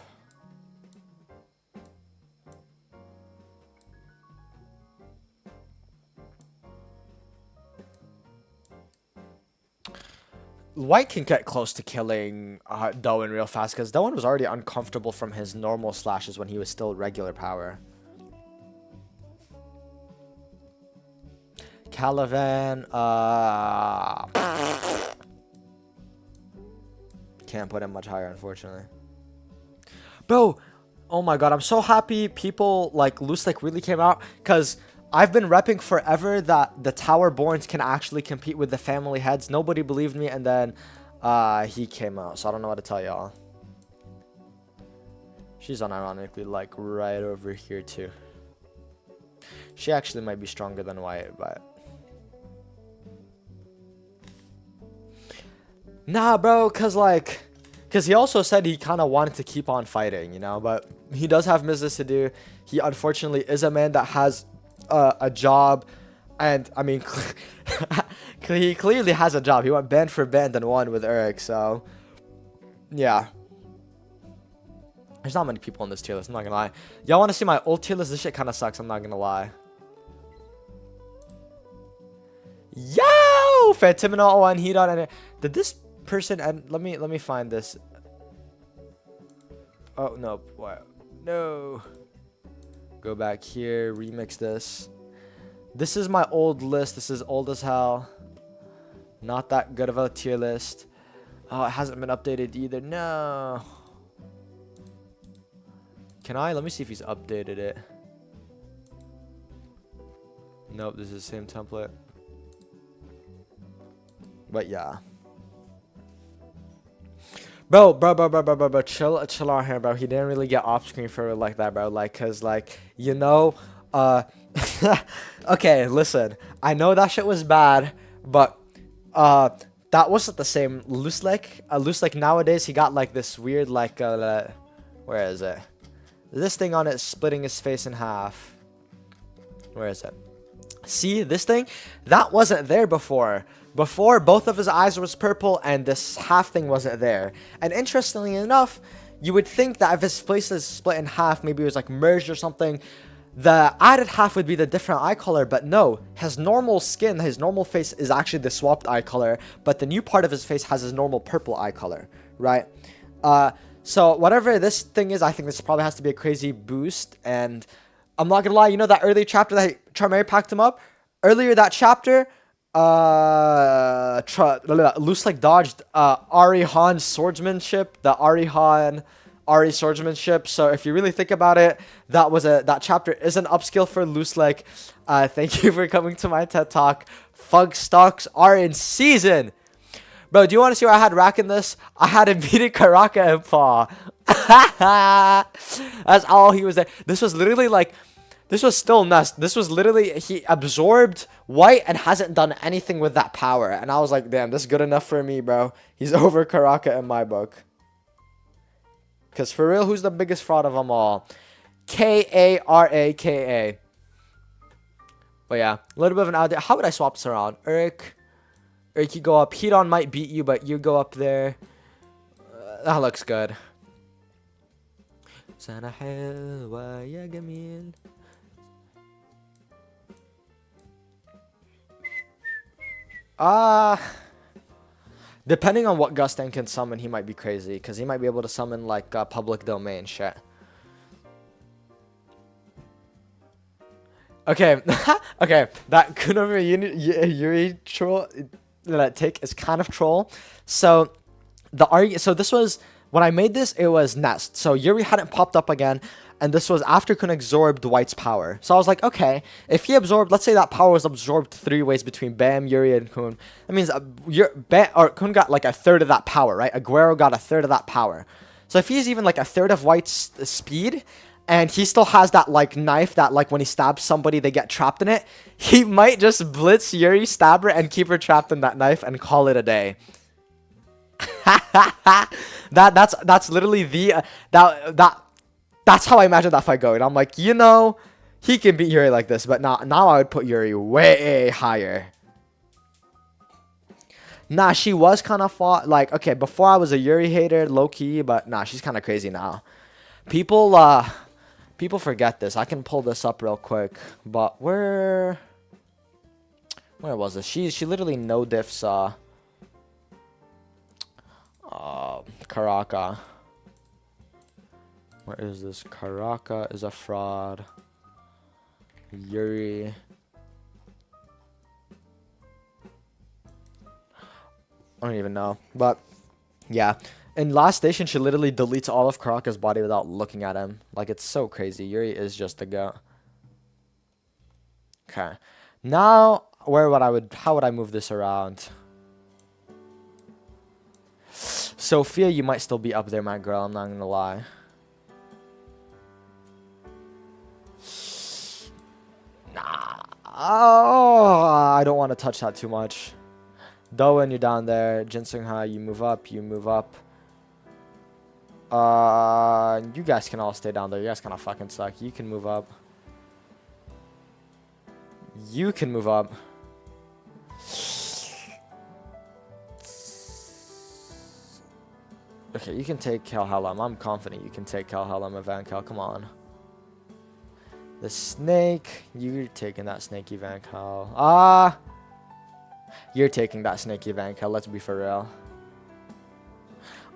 White can get close to killing Doan real fast because Doan was already uncomfortable from his normal slashes when he was still regular power. Calavan, can't put him much higher, unfortunately. Bro, oh my god, I'm so happy people like Lusleck really came out because I've been repping forever that the Tower Borns can actually compete with the family heads. Nobody believed me, and then he came out. So I don't know what to tell y'all. She's unironically like right over here too. She actually might be stronger than White, but... Nah, bro, because he also said he kind of wanted to keep on fighting, you know, but he does have business to do. He unfortunately is a man that has a job, and I mean he clearly has a job. He went band for band and won with Urik, so yeah, there's not many people on this tier list, I'm not gonna lie. Y'all want to see my old tier list? This shit kind of sucks, I'm not gonna lie. Yo, Phantomino and Hedon, and did this person, and let me find this. Oh no, what? No. Go back here, remix this. This is my old list. This is old as hell. Not that good of a tier list. Oh, it hasn't been updated either. No. Can I? Let me see if he's updated it. Nope, this is the same template. But yeah. Bro, chill out here, bro. He didn't really get off screen for it like that, bro. Like, cause like, you know, okay, listen. I know that shit was bad, but that wasn't the same. Loose like nowadays he got like this weird like where is it? This thing on it splitting his face in half. Where is it? See this thing? That wasn't there before. Before, both of his eyes was purple and this half thing wasn't there. And interestingly enough, you would think that if his face is split in half, maybe it was like merged or something, the added half would be the different eye color. But no, his normal skin, his normal face is actually the swapped eye color, but the new part of his face has his normal purple eye color, right? So whatever this thing is, I think this probably has to be a crazy boost. And I'm not gonna lie, you know that early chapter that Charmander packed him up? Earlier that chapter, Loose like dodged Ari Han's swordsmanship, the Ari swordsmanship. So if you really think about it, that chapter is an upskill for Loose like. Thank you for coming to my TED Talk. Fug stocks are in season. Bro, do you want to see where I had Rack in this? I had him beating Karaka and Paw. That's all he was there. This was literally like, this was still Nest. This was literally, he absorbed white and hasn't done anything with that power. And I was like, damn, this is good enough for me, bro. He's over Karaka in my book. Because for real, who's the biggest fraud of them all? Karaka. But yeah, a little bit of an idea. How would I swap this around? Eric, you go up. Hedon might beat you, but you go up there. That looks good. سنة حلوة يا جميل. Depending on what Gustan can summon, he might be crazy. Because he might be able to summon, like, public domain shit. Okay. Okay. That Kunomi Yuri troll take is kind of troll. So, this was... When I made this, it was Nest. So Yuri hadn't popped up again. And this was after Kun absorbed White's power. So I was like, okay, if he absorbed, let's say that power was absorbed 3 ways between Bam, Yuri, and Kun. That means Kun got like a third of that power, right? Aguero got a third of that power. So if he's even like a third of White's speed, and he still has that like knife that like when he stabs somebody, they get trapped in it, he might just blitz Yuri, stab her, and keep her trapped in that knife and call it a day. That's literally the that's how I imagine that fight going. I'm like, you know, he can beat Yuri like this, but now I would put Yuri way higher. Nah, she was kind of fought like, okay, before I was a Yuri hater, low key, but nah, she's kind of crazy now. People forget this. I can pull this up real quick, but where was this? She literally no diffs Karaka. Where is this? Karaka is a fraud. Yuri. I don't even know. But yeah. In Last Station, she literally deletes all of Karaka's body without looking at him. Like, it's so crazy. Yuri is just a goat. Okay. Now, how would I move this around? Sophia, you might still be up there, my girl. I'm not gonna lie. Nah. Oh, I don't want to touch that too much. Doan, you're down there. Jinsung Ha, you move up. You move up. You guys can all stay down there. You guys kind of fucking suck. You can move up. You can move up. Okay, you can take Calhelm. I'm confident you can take Calhelm and Van Cal. Come on. The snake. You're taking that snaky Van Cal. You're taking that snaky Van Cal. Let's be for real.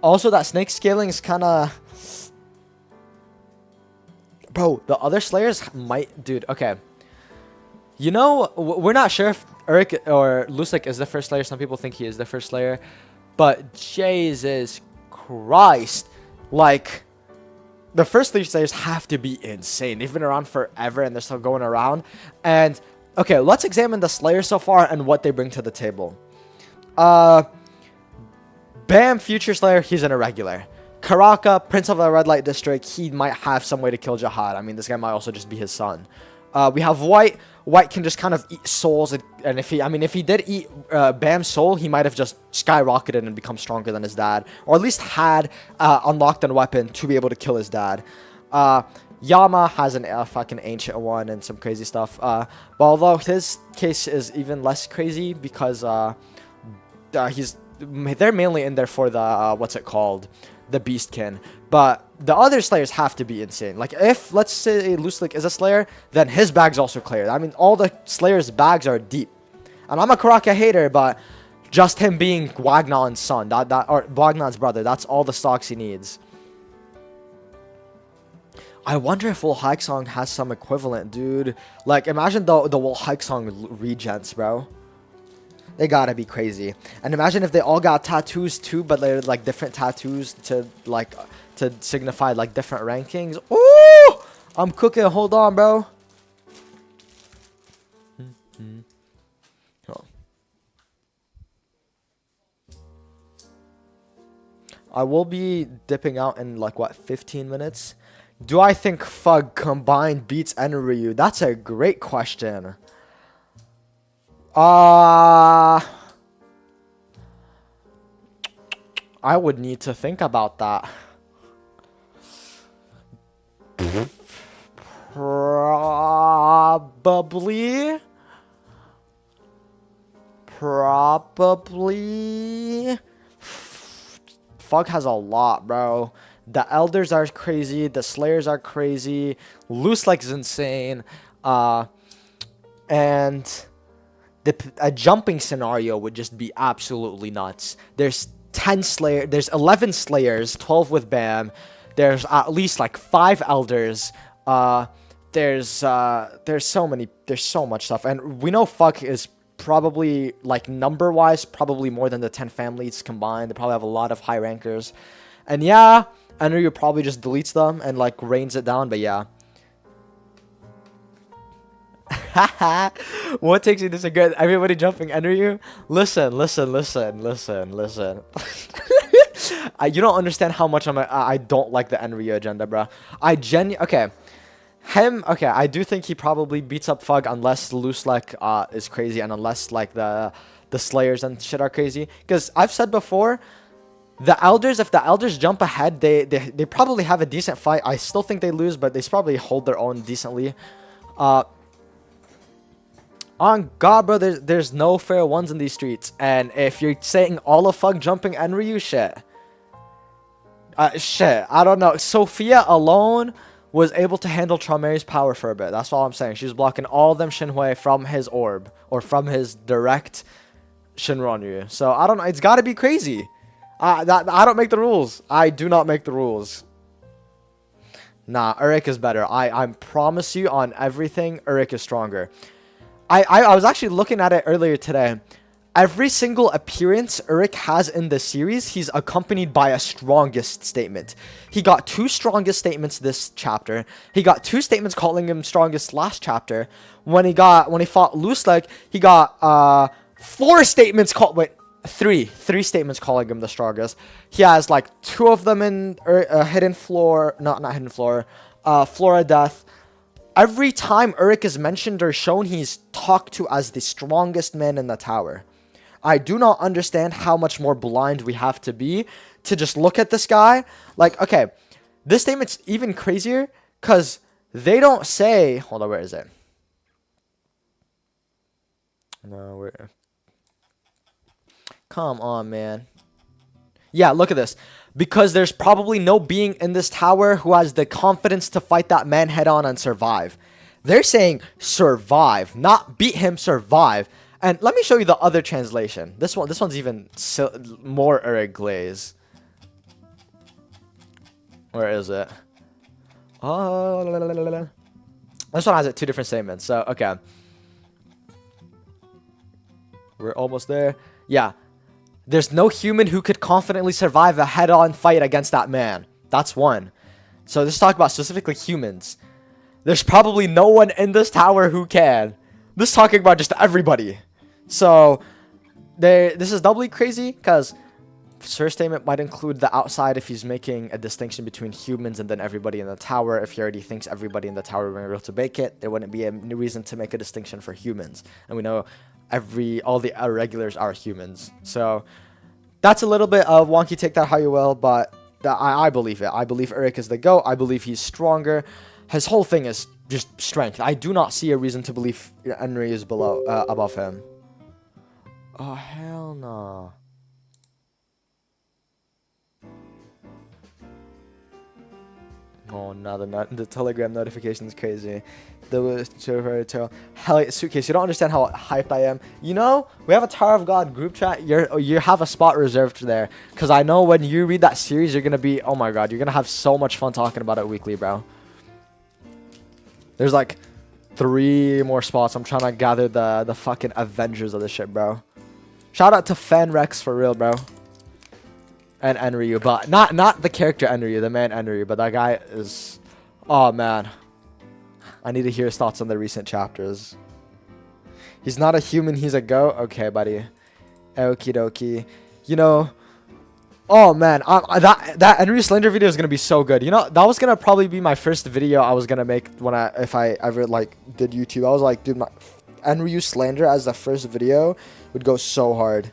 Also, that snake scaling is kind of... Bro, the other Slayers might... Dude, okay. You know, we're not sure if Uruk or Luslik is the first Slayer. Some people think he is the first Slayer. But Jesus Christ. Like, the first 3 Slayers have to be insane. They've been around forever and they're still going around. And, okay, let's examine the Slayers so far and what they bring to the table. Bam, Future Slayer, he's an irregular. Karaka, Prince of the Red Light District, he might have some way to kill Jihad. I mean, this guy might also just be his son. We have White. White can just kind of eat souls, and if he did eat Bam's soul, he might have just skyrocketed and become stronger than his dad, or at least had unlocked a weapon to be able to kill his dad. Yama has a fucking ancient one and some crazy stuff. But although his case is even less crazy because they're mainly in there for the what's it called, the Beastkin. But the other Slayers have to be insane. Like, if, let's say, Luslik is a Slayer, then his bag's also cleared. I mean, all the Slayers' bags are deep. And I'm a Karaka hater, but just him being Gwagnon's son, or Gwagnon's brother, that's all the stocks he needs. I wonder if Wool Haeksong has some equivalent, dude. Like, imagine the Wool Haeksong regents, bro. They gotta be crazy. And imagine if they all got tattoos too, but they're like different tattoos to signify like different rankings. Ooh! I'm cooking. Hold on, bro. Oh. I will be dipping out in like what, 15 minutes? Do I think Fug combined beats Enryu? That's a great question. I would need to think about that. Probably. Fug has a lot, bro. The Elders are crazy. The Slayers are crazy. Luslik is insane. And a jumping scenario would just be absolutely nuts. There's 11 Slayers, 12 with Bam. There's at least like 5 Elders. There's so much stuff, and we know Fuck is probably, like, number wise, probably more than the 10 families combined. They probably have a lot of high rankers, and yeah, Enryu probably just deletes them and like rains it down. But yeah. What takes you this good? Everybody jumping Enryu? Listen. You don't understand how much I don't like the Enryu agenda, bro. Okay. Okay, I do think he probably beats up Fug unless Luslik is crazy, and unless like the Slayers and shit are crazy. Because I've said before, the Elders, if the Elders jump ahead, they probably have a decent fight. I still think they lose, but they probably hold their own decently. On God, bro, there's no fair ones in these streets. And if you're saying all of Fug jumping Enryu, shit, I don't know. Sophia alone was able to handle Traumer's power for a bit. That's all I'm saying. She was blocking all of them Shinhui from his orb, or from his direct Shinronryu. So I don't know. It's got to be crazy. I don't make the rules. I do not make the rules. Nah, Uruk is better. I promise you on everything, Uruk is stronger. I was actually looking at it earlier today. Every single appearance Uruk has in the series, he's accompanied by a strongest statement. He got 2 strongest statements this chapter. He got 2 statements calling him strongest last chapter. When he fought Luslik, he got 4 statements three statements calling him the strongest. He has like 2 of them in Hidden Floor, not Hidden Floor, Flora Death. Every time Uruk is mentioned or shown, he's talked to as the strongest man in the tower. I do not understand how much more blind we have to be to just look at this guy. Like, okay, this statement's even crazier because they don't say... Hold on, where is it? No, where... Come on, man. Yeah, look at this. Because there's probably no being in this tower who has the confidence to fight that man head on and survive. They're saying survive, not beat him, survive. And let me show you the other translation. This one's even more Uruk glaze. Where is it? This one has two different statements. So, okay. We're almost there. Yeah. There's no human who could confidently survive a head-on fight against that man. That's one. So this is talking about specifically humans. There's probably no one in this tower who can. This is talking about just everybody. So this is doubly crazy because first statement might include the outside if he's making a distinction between humans and then everybody in the tower. If he already thinks everybody in the tower will be able to make it, there wouldn't be a reason to make a distinction for humans. And we know all the irregulars are humans. So that's a little bit of wonky, take that how you will, but I believe it. I believe Eric is the GOAT. I believe he's stronger. His whole thing is just strength. I do not see a reason to believe Enri is above him. Oh, hell no. Oh, no, the Telegram notification is crazy. Hell, Suitcase, you don't understand how hyped I am. You know, we have a Tower of God group chat. You have a spot reserved there. Because I know when you read that series, you're going to be, oh my god, you're going to have so much fun talking about it weekly, bro. There's like 3 more spots. I'm trying to gather the fucking Avengers of this shit, bro. Shout out to FanRex for real, bro. And Enryu, but not the character Enryu, the man Enryu, but that guy is, oh man. I need to hear his thoughts on the recent chapters. He's not a human, he's a GOAT. Okay, buddy. Okie dokie. You know, oh man, that Enryu Slender video is gonna be so good. You know, that was gonna probably be my first video I was gonna make if I ever like did YouTube. I was like, dude, my Enryu Slender as the first video would go so hard.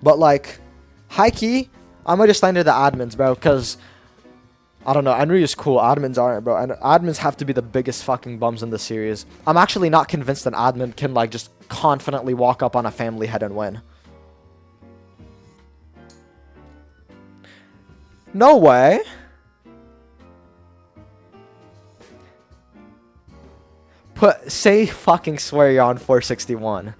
But like, high key, I might just slander the admins, bro, because I don't know, Enryu is cool, admins aren't, bro, and admins have to be the biggest fucking bums in the series. I'm actually not convinced an admin can like just confidently walk up on a family head and win. No way. Say fucking swear you're on 461.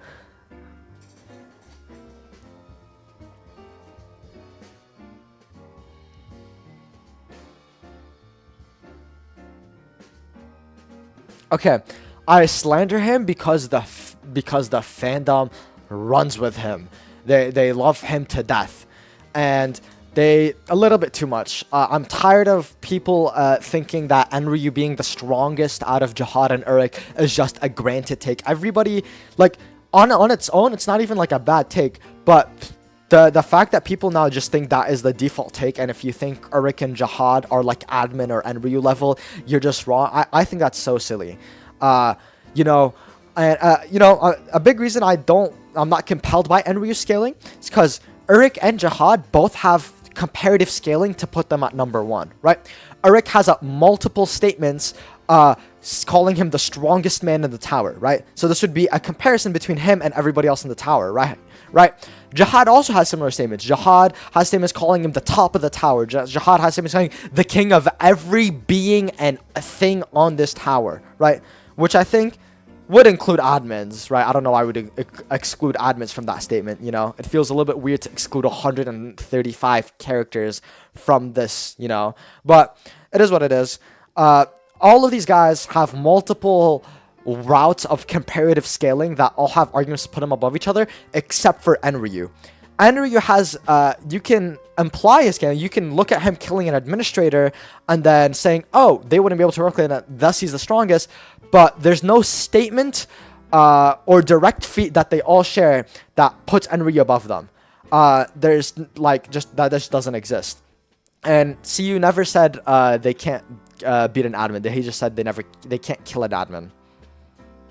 Okay, I slander him because the fandom runs with him. They love him to death, and a little bit too much. I'm tired of people thinking that Enryu being the strongest out of Jihad and Uruk is just a granted take. Everybody, like, on its own, it's not even like a bad take, but the fact that people now just think that is the default take, and if you think Uruk and Jihad are like admin or Enryu level, you're just wrong. I think that's so silly. You know, a big reason I'm not compelled by Enryu scaling is because Uruk and Jihad both have comparative scaling to put them at number 1, right? Uruk has multiple statements calling him the strongest man in the tower, right? So this would be a comparison between him and everybody else in the tower, right? Jihad also has similar statements. Jihad has statements calling him the top of the tower. Jihad has statements calling the king of every being and thing on this tower, right? Which I think would include admins, right? I don't know why I would exclude admins from that statement, you know? It feels a little bit weird to exclude 135 characters from this, you know? But it is what it is. All of these guys have multiple routes of comparative scaling that all have arguments to put them above each other, except for Enryu. Enryu has, you can imply a scaling. You can look at him killing an administrator and then saying, oh, they wouldn't be able to work with it, thus he's the strongest. But there's no statement or direct feat that they all share that puts Enryu above them. There's like that just doesn't exist. And CU never said they can't beat an admin. He just said they can't kill an admin.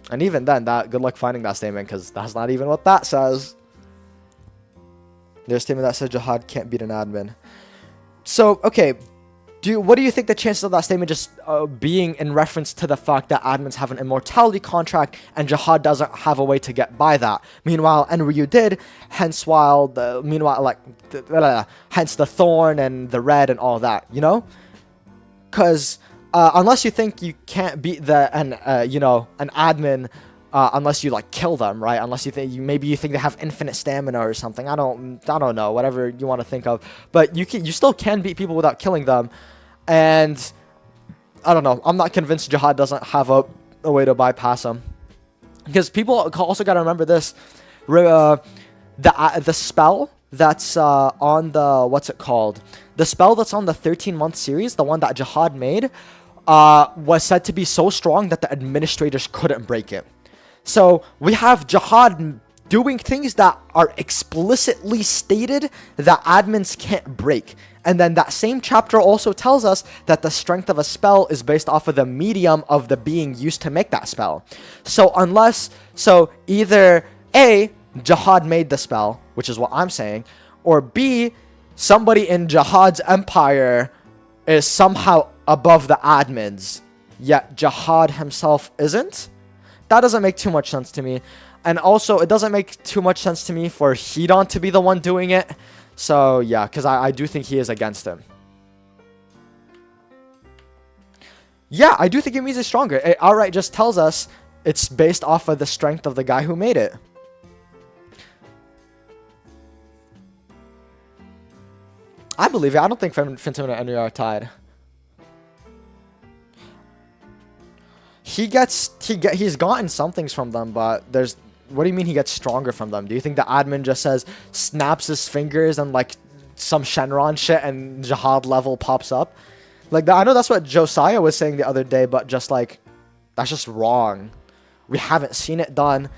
And even then, good luck finding that statement, because that's not even what that says. There's a statement that says Jihad can't beat an admin. So, okay, what do you think the chances of that statement just being in reference to the fact that admins have an immortality contract and Jihad doesn't have a way to get by that? Meanwhile, Enryu did, hence the thorn and the red and all that, you know? Because unless you think you can't beat an admin unless you like kill them, right? Unless you think maybe you think they have infinite stamina or something. I don't know, whatever you want to think of. But you still can beat people without killing them. And I don't know. I'm not convinced Jihad doesn't have a way to bypass him. Because people also got to remember this. The spell that's on the, what's it called? The spell that's on the 13-month series, the one that Jihad made, was said to be so strong that the administrators couldn't break it. So we have Jihad doing things that are explicitly stated that admins can't break. And then that same chapter also tells us that the strength of a spell is based off of the medium of the being used to make that spell. So either A, Jihad made the spell, which is what I'm saying, or B, somebody in Jihad's empire is somehow above the admins, yet Jihad himself isn't. That doesn't make too much sense to me. And also, it doesn't make too much sense to me for Hedon to be the one doing it. So, yeah, because I do think he is against him. Yeah, I do think it means it's stronger. It outright just tells us it's based off of the strength of the guy who made it. I believe it. I don't think Finton and Enri are tied. He's gotten some things from them, but there's... What do you mean he gets stronger from them? Do you think the admin just snaps his fingers and like some Shenron shit and Jihad level pops up? Like, I know that's what Josiah was saying the other day, but just like, that's just wrong. We haven't seen it done.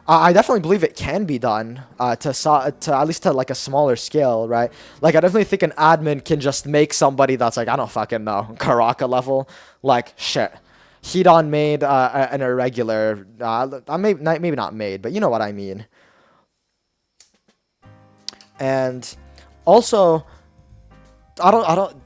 I definitely believe it can be done to at least to like a smaller scale, right? Like, I definitely think an admin can just make somebody that's like, I don't fucking know, Karaka level. Like, shit. Hedon made an irregular, maybe not made, but you know what I mean. And also, I don't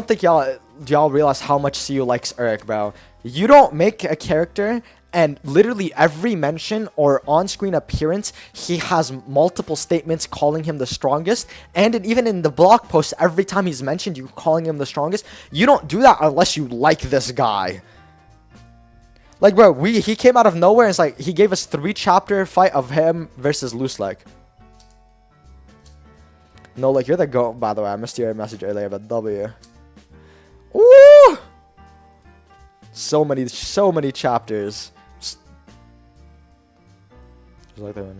think y'all realize how much CU likes Eric, bro. You don't make a character and literally every mention or on-screen appearance, he has multiple statements calling him the strongest. And even in the blog post, every time he's mentioned, you calling him the strongest. You don't do that unless you like this guy. Like, bro, he came out of nowhere and it's like, he gave us 3-chapter fight of him versus Loose-Leg. No, like, you're the GOAT, by the way. I missed your message earlier, but W. Ooh! So many chapters. Like that right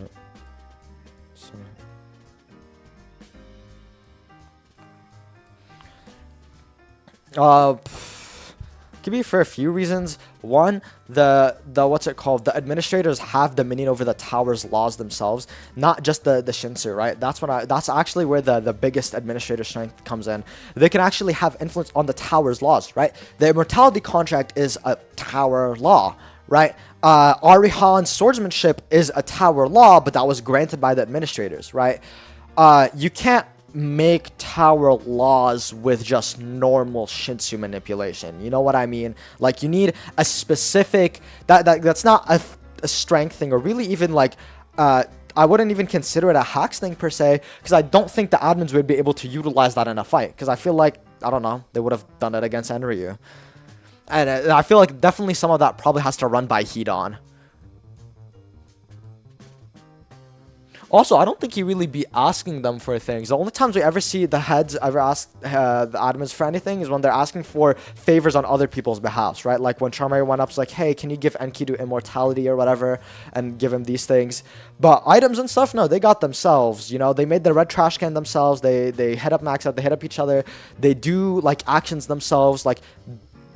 now. Could be for a few reasons. One, the what's it called? The administrators have dominion over the tower's laws themselves, not just the Shinsu, right? That's actually where the biggest administrator strength comes in. They can actually have influence on the tower's laws, right? The immortality contract is a tower law, right? Arihan's swordsmanship is a tower law, but that was granted by the administrators, right? You can't make tower laws with just normal Shinsu manipulation. You know what I mean? Like, you need a specific... That's not a strength thing, or really even, like... I wouldn't even consider it a hacks thing, per se, because I don't think the admins would be able to utilize that in a fight, because I feel like, I don't know, they would have done it against Enryu. And I feel like definitely some of that probably has to run by Hedon. Also, I don't think he really be asking them for things. The only times we ever see the heads ever ask the admins for anything is when they're asking for favors on other people's behalfs, right? Like when Charmander went up, like, hey, can you give Enkidu immortality or whatever, and give him these things. But items and stuff, no, they got themselves. You know, they made the red trash can themselves. They hit up Max out. They hit up each other. They do like actions themselves. Like,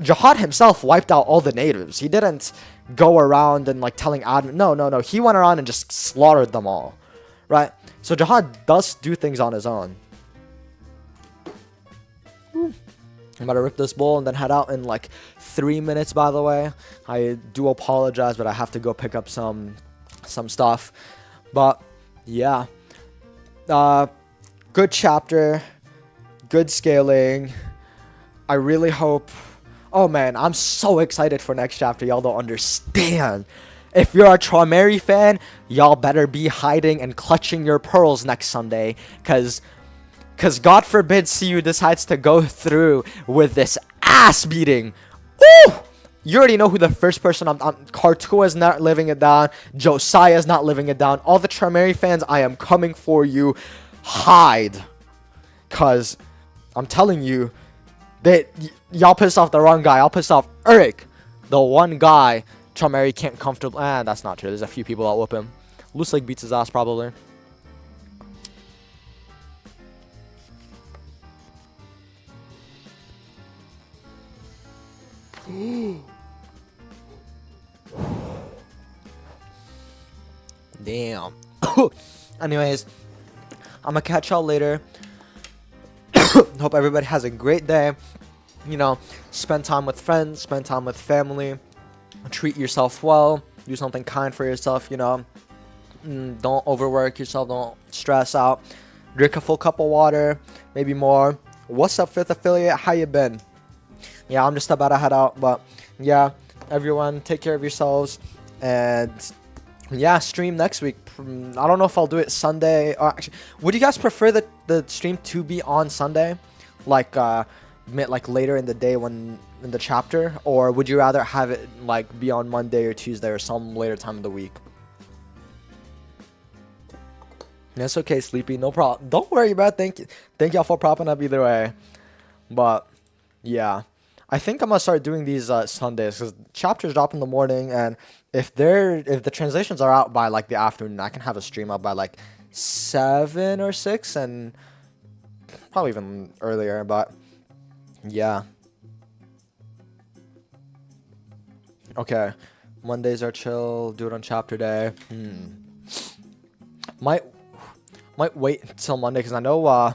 Jihad himself wiped out all the natives. He didn't go around and like telling admin. No. He went around and just slaughtered them all. Right? So Jihad does do things on his own. I'm about to rip this bowl and then head out in like 3 minutes, by the way. I do apologize, but I have to go pick up some stuff. But yeah. Good chapter. Good scaling. I really hope... Oh man, I'm so excited for next chapter. Y'all don't understand. If you're a Traumerry fan, y'all better be hiding and clutching your pearls next Sunday, cause God forbid CU decides to go through with this ass beating. Woo! You already know who the first person Kartua is not living it down. Josiah is not living it down. All the Traumerry fans, I am coming for you. Hide. Cause I'm telling you, Y'all pissed off the wrong guy. Y'all pissed off Eric, the one guy Chomeri can't comfortably. That's not true. There's a few people that whoop him. Loose Lake beats his ass probably. Damn. Anyways, I'm gonna catch y'all later. Hope everybody has a great day. You know, spend time with friends, spend time with family, treat yourself well, do something kind for yourself, you know. Don't overwork yourself, don't stress out. Drink a full cup of water, maybe more. What's up, Fifth Affiliate? How you been? Yeah, I'm just about to head out, but yeah, everyone, take care of yourselves, and yeah, stream next week. I don't know if I'll do it Sunday. Or actually, would you guys prefer the stream to be on Sunday, like later in the day when in the chapter, or would you rather have it like be on Monday or Tuesday or some later time of the week? That's okay, Sleepy. No problem. Don't worry about it. Thank y'all for propping up either way. But yeah, I think I'm gonna start doing these Sundays because chapters drop in the morning, and if the translations are out by like the afternoon, I can have a stream up by like 7 or 6, and probably even earlier. But yeah. Okay, Mondays are chill. Do it on chapter day. Might wait until Monday because I know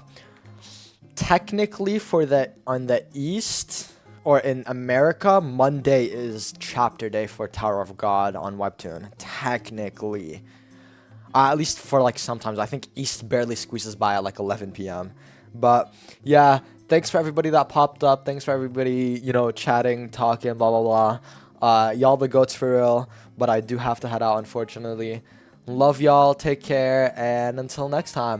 technically on the East or in America, Monday is chapter day for Tower of God on Webtoon. Technically, at least for like sometimes. I think East barely squeezes by at like 11 p.m. But yeah, thanks for everybody that popped up. Thanks for everybody, you know, chatting, talking, blah blah blah. Y'all the goats for real. But I do have to head out, unfortunately. Love y'all. Take care. And until next time.